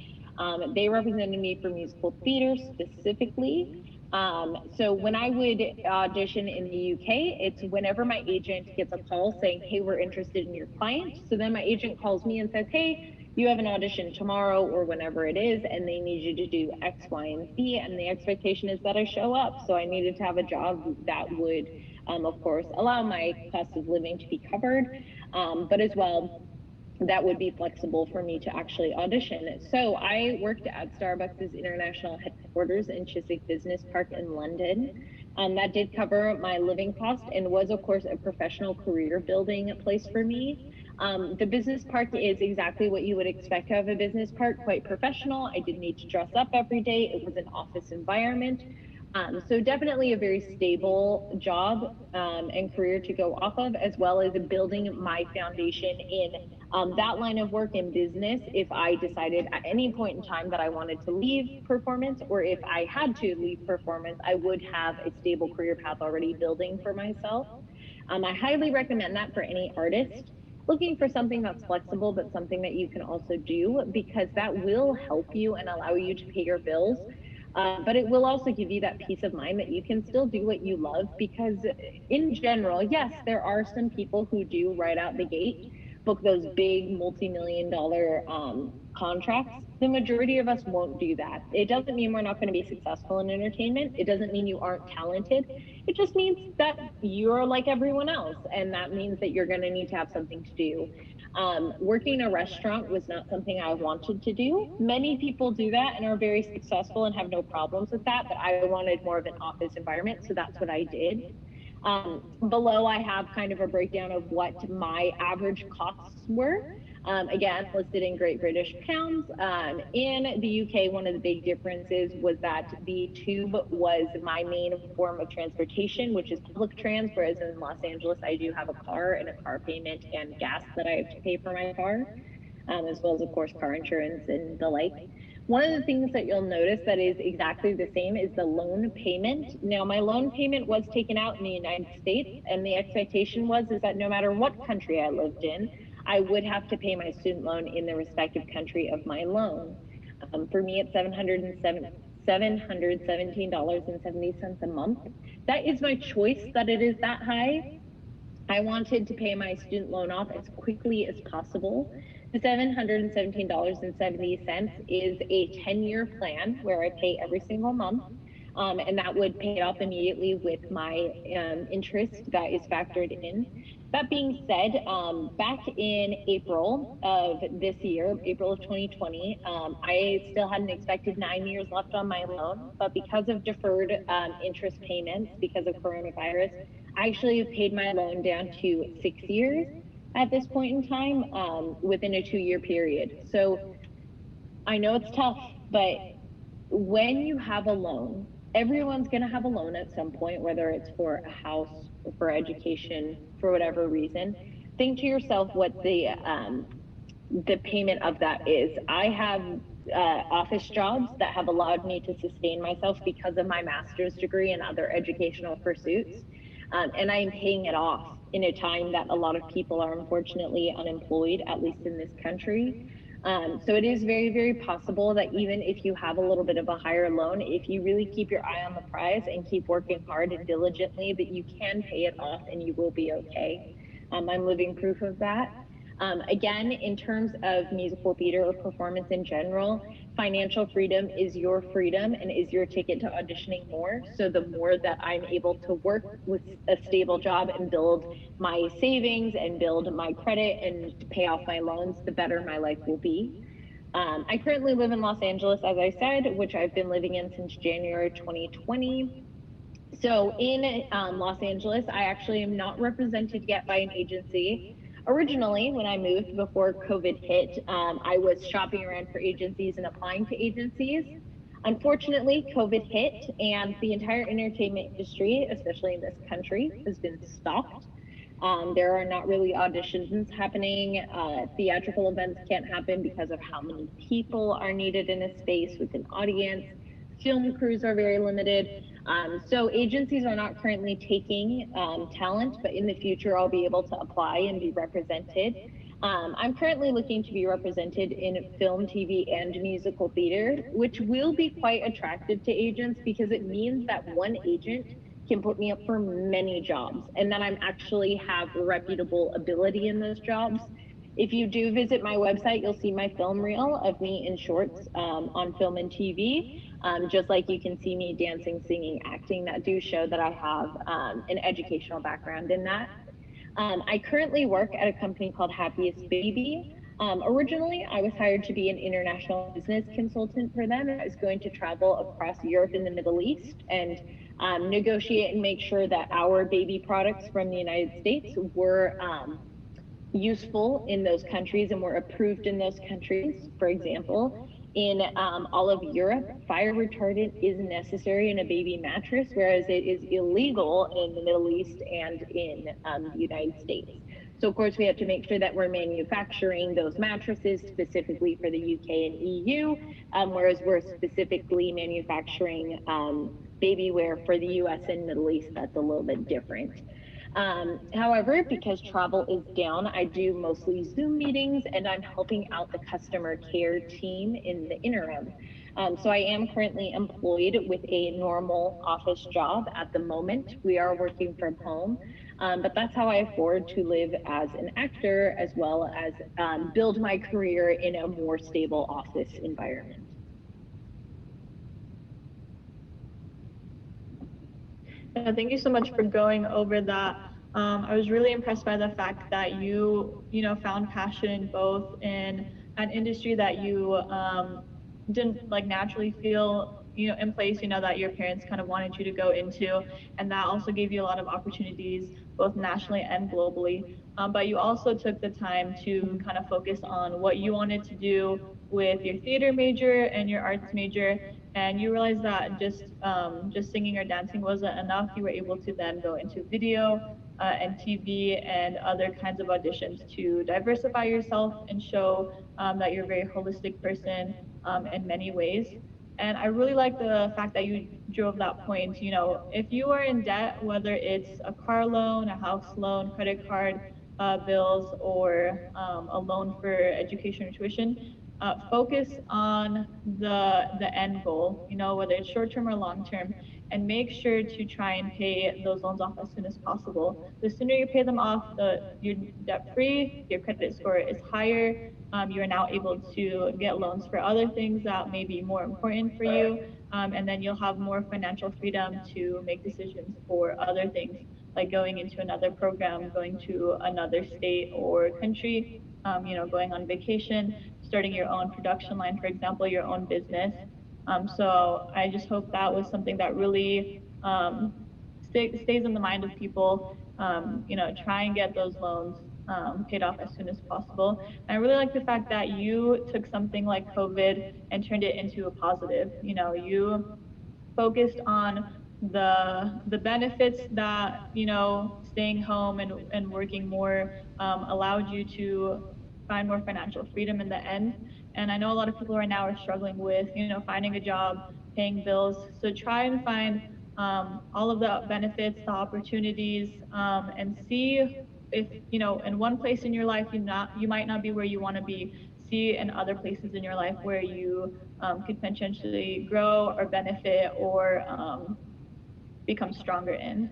They represented me for musical theater specifically. So when I would audition in the UK, it's whenever my agent gets a call saying, hey, we're interested in your client. So then my agent calls me and says, hey, you have an audition tomorrow or whenever it is, and they need you to do X, Y, and Z, and the expectation is that I show up. So I needed to have a job that would, of course, allow my cost of living to be covered, but as well, that would be flexible for me to actually audition. So I worked at Starbucks' international headquarters in Chiswick Business Park in London. That did cover my living cost and was, of course, a professional career building place for me. The business park is exactly what you would expect out of a business park, quite professional. I didn't need to dress up every day. It was an office environment. So definitely a very stable job and career to go off of, as well as building my foundation in that line of work in business. If I decided at any point in time that I wanted to leave performance, or if I had to leave performance, I would have a stable career path already building for myself. I highly recommend that for any artist looking for something that's flexible, but something that you can also do, because that will help you and allow you to pay your bills. But it will also give you that peace of mind that you can still do what you love, because in general, yes, there are some people who do right out the gate book those big multi-million-dollar contracts. The majority of us won't do that. It doesn't mean we're not going to be successful in entertainment. It doesn't mean you aren't talented. It just means that you're like everyone else, and that means that you're going to need to have something to do. Working in a restaurant was not something I wanted to do. Many people do that and are very successful and have no problems with that, but I wanted more of an office environment, so that's what I did. Below, I have kind of a breakdown of what my average costs were. Again, listed in Great British Pounds. In the UK, one of the big differences was that the tube was my main form of transportation, which is public trans, whereas in Los Angeles, I do have a car and a car payment and gas that I have to pay for my car, as well as, of course, car insurance and the like. One of the things that you'll notice that is exactly the same is the loan payment. Now, my loan payment was taken out in the United States, and the expectation was is that no matter what country I lived in, I would have to pay my student loan in the respective country of my loan. For me, it's $717.70 a month. That is my choice that it is that high. I wanted to pay my student loan off as quickly as possible. The $717.70 is a 10-year plan where I pay every single month, and that would pay it off immediately with my interest that is factored in. That being said, back in April of this year, April of 2020, I still had an expected 9 years left on my loan, but because of deferred interest payments, because of coronavirus, I actually have paid my loan down to 6 years at this point in time, within a 2-year period. So I know it's tough, but when you have a loan, everyone's going to have a loan at some point, whether it's for a house or for education, for whatever reason. Think to yourself what the payment of that is. I have office jobs that have allowed me to sustain myself because of my master's degree and other educational pursuits. and I am paying it off in a time that a lot of people are unfortunately unemployed, at least in this country. So it is very, very possible that even if you have a little bit of a higher loan, if you really keep your eye on the prize and keep working hard and diligently, that you can pay it off and you will be okay. I'm living proof of that. Again, in terms of musical theater or performance in general, financial freedom is your freedom and is your ticket to auditioning more. So the more that I'm able to work with a stable job and build my savings and build my credit and pay off my loans, the better my life will be. I currently live in Los Angeles, as I said, which I've been living in since January 2020. So in Los Angeles, I actually am not represented yet by an agency. Originally, when I moved before COVID hit, I was shopping around for agencies and applying to agencies. Unfortunately, COVID hit and the entire entertainment industry, especially in this country, has been stopped. There are not really auditions happening. Theatrical events can't happen because of how many people are needed in a space with an audience. Film crews are very limited. So agencies are not currently taking talent, but in the future, I'll be able to apply and be represented. I'm currently looking to be represented in film, TV, and musical theater, which will be quite attractive to agents because it means that one agent can put me up for many jobs and that I'm actually have reputable ability in those jobs. If you do visit my website, you'll see my film reel of me in shorts on film and TV. Just like you can see me dancing, singing, acting, that do show that I have an educational background in that. I currently work at a company called Happiest Baby. Originally, I was hired to be an international business consultant for them. I was going to travel across Europe and the Middle East and negotiate and make sure that our baby products from the United States were useful in those countries and were approved in those countries. For example, in all of Europe, fire retardant is necessary in a baby mattress, whereas it is illegal in the Middle East and in the United States. So of course we have to make sure that we're manufacturing those mattresses specifically for the UK and EU, whereas we're specifically manufacturing baby wear for the US and Middle East. That's a little bit different. However, because travel is down, I do mostly Zoom meetings and I'm helping out the customer care team in the interim. So I am currently employed with a normal office job at the moment. We are working from home, but that's how I afford to live as an actor as well as build my career in a more stable office environment. Yeah, thank you so much for going over that. I was really impressed by the fact that you found passion both in an industry that you didn't like naturally feel in place, that your parents kind of wanted you to go into, and that also gave you a lot of opportunities both nationally and globally. But you also took the time to kind of focus on what you wanted to do with your theater major and your arts major, and you realized that just singing or dancing wasn't enough. You were able to then go into video and TV and other kinds of auditions to diversify yourself and show that you're a very holistic person in many ways. And I really like the fact that you drove that point. If you are in debt, whether it's a car loan, a house loan, credit card bills, or a loan for education or tuition, focus on the end goal, whether it's short term or long term, and make sure to try and pay those loans off as soon as possible. The sooner you pay them off, you're debt free, your credit score is higher. You are now able to get loans for other things that may be more important for you, and then you'll have more financial freedom to make decisions for other things, like going into another program, going to another state or country, going on vacation, starting your own production line, for example, your own business. So I just hope that was something that really stays in the mind of people. Try and get those loans paid off as soon as possible. And I really like the fact that you took something like COVID and turned it into a positive. You focused on the benefits that staying home and working more allowed you to find more financial freedom in the end. And I know a lot of people right now are struggling with finding a job, paying bills. So try and find all of the benefits, the opportunities, and see if, in one place in your life, you might not be where you want to be. See in other places in your life where you could potentially grow or benefit or become stronger in.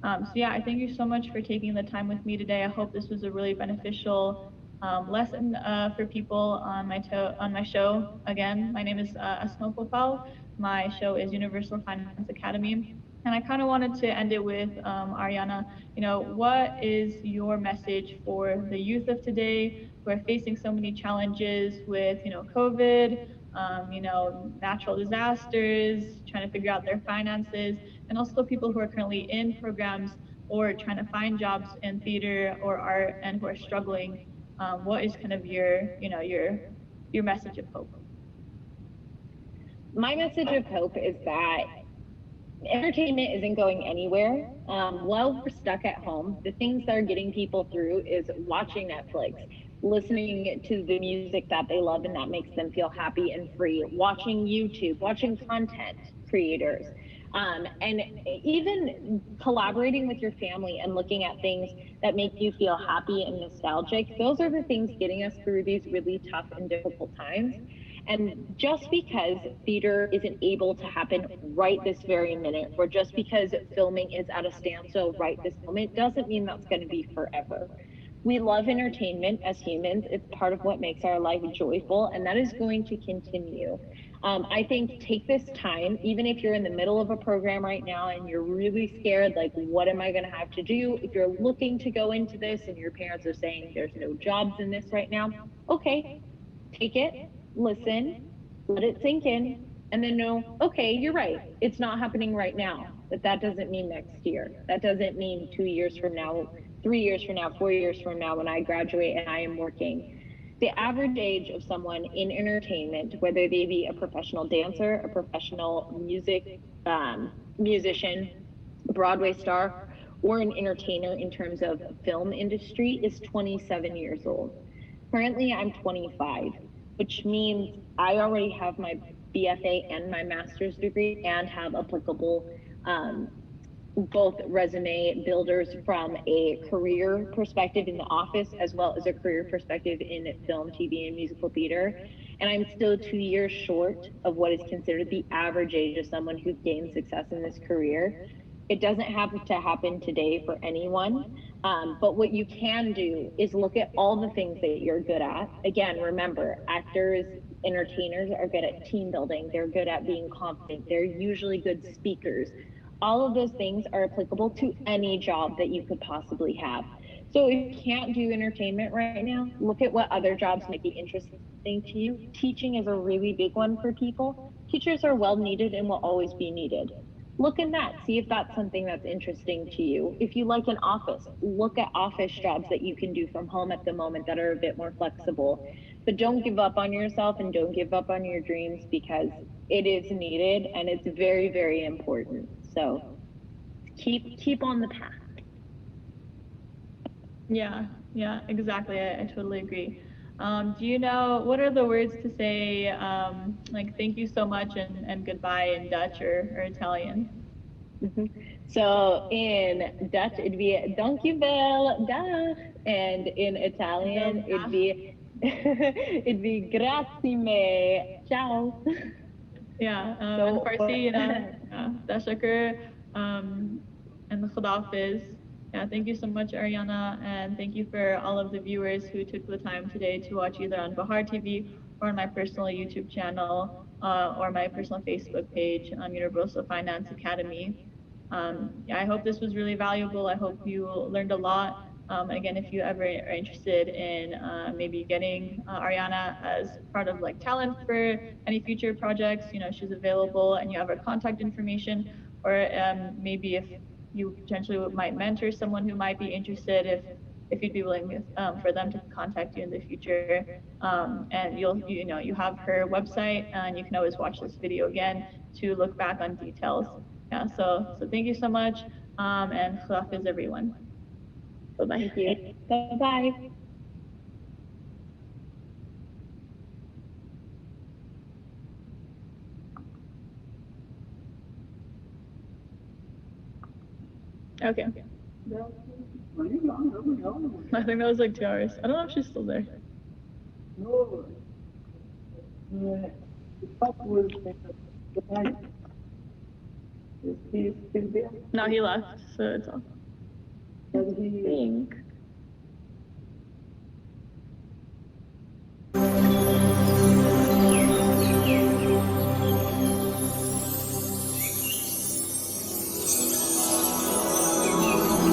So yeah, I thank you so much for taking the time with me today. I hope this was a really beneficial lesson for people on my show. Again, my name is Asma Popal. My show is Universal Finance Academy. And I kind of wanted to end it with Ariana, what is your message for the youth of today who are facing so many challenges with, COVID, natural disasters, trying to figure out their finances, and also people who are currently in programs or trying to find jobs in theater or art and who are struggling? What is kind of your message of hope? My message of hope is that entertainment isn't going anywhere. While we're stuck at home, the things that are getting people through is watching Netflix, listening to the music that they love and that makes them feel happy and free, watching YouTube, watching content creators, and even collaborating with your family and looking at things that make you feel happy and nostalgic. Those are the things getting us through these really tough and difficult times. And just because theater isn't able to happen right this very minute, or just because filming is at a standstill right this moment, doesn't mean that's going to be forever. We love entertainment as humans. It's part of what makes our life joyful, and that is going to continue. I think take this time, even if you're in the middle of a program right now and you're really scared, like, what am I going to have to do? If you're looking to go into this and your parents are saying there's no jobs in this right now, okay, take it, listen, let it sink in, and then know, okay, you're right. It's not happening right now, but that doesn't mean next year. That doesn't mean 2 years from now, 3 years from now, 4 years from now when I graduate and I am working. The average age of someone in entertainment, whether they be a professional dancer, a professional musician, Broadway star, or an entertainer in terms of film industry, is 27 years old. Currently, I'm 25, which means I already have my BFA and my master's degree and have applicable both resume builders from a career perspective in the office as well as a career perspective in film, TV, and musical theater. And I'm still 2 years short of what is considered the average age of someone who's gained success in this career. It doesn't have to happen today for anyone. But what you can do is look at all the things that you're good at. Again, remember, actors, entertainers are good at team building. They're good at being confident. They're usually good speakers. All of those things are applicable to any job that you could possibly have. So if you can't do entertainment right now, look at what other jobs might be interesting to you. Teaching is a really big one for people. Teachers are well needed and will always be needed. Look in that, see if that's something that's interesting to you. If you like an office, look at office jobs that you can do from home at the moment that are a bit more flexible. But don't give up on yourself and don't give up on your dreams, because it is needed and it's very, very important. So keep on the path. Yeah, exactly. I totally agree. Do you know what are the words to say like thank you so much and goodbye in Dutch or Italian? So in Dutch, it'd be dankjewel, dag. And in Italian, it'd be it'd be grazie me, ciao. Yeah, So, and Farsi, Tashakar, and Khadafiz. Yeah, thank you so much, Ariana, and thank you for all of the viewers who took the time today to watch either on Bihar TV or on my personal YouTube channel or my personal Facebook page, Universal Finance Academy. Yeah, I hope this was really valuable. I hope you learned a lot. Again, if you ever are interested in maybe getting Ariana as part of like talent for any future projects, she's available and you have her contact information, or maybe if you potentially might mentor someone who might be interested, if you'd be willing for them to contact you in the future. And you have her website and you can always watch this video again to look back on details. Yeah, so thank you so much, and Khudafis everyone. Bye-bye. Thank you. Bye-bye. Okay. I think that was like 2 hours. I don't know if she's still there. No. The top was the night. Is he still there? No, he left, so it's off. Does he Think.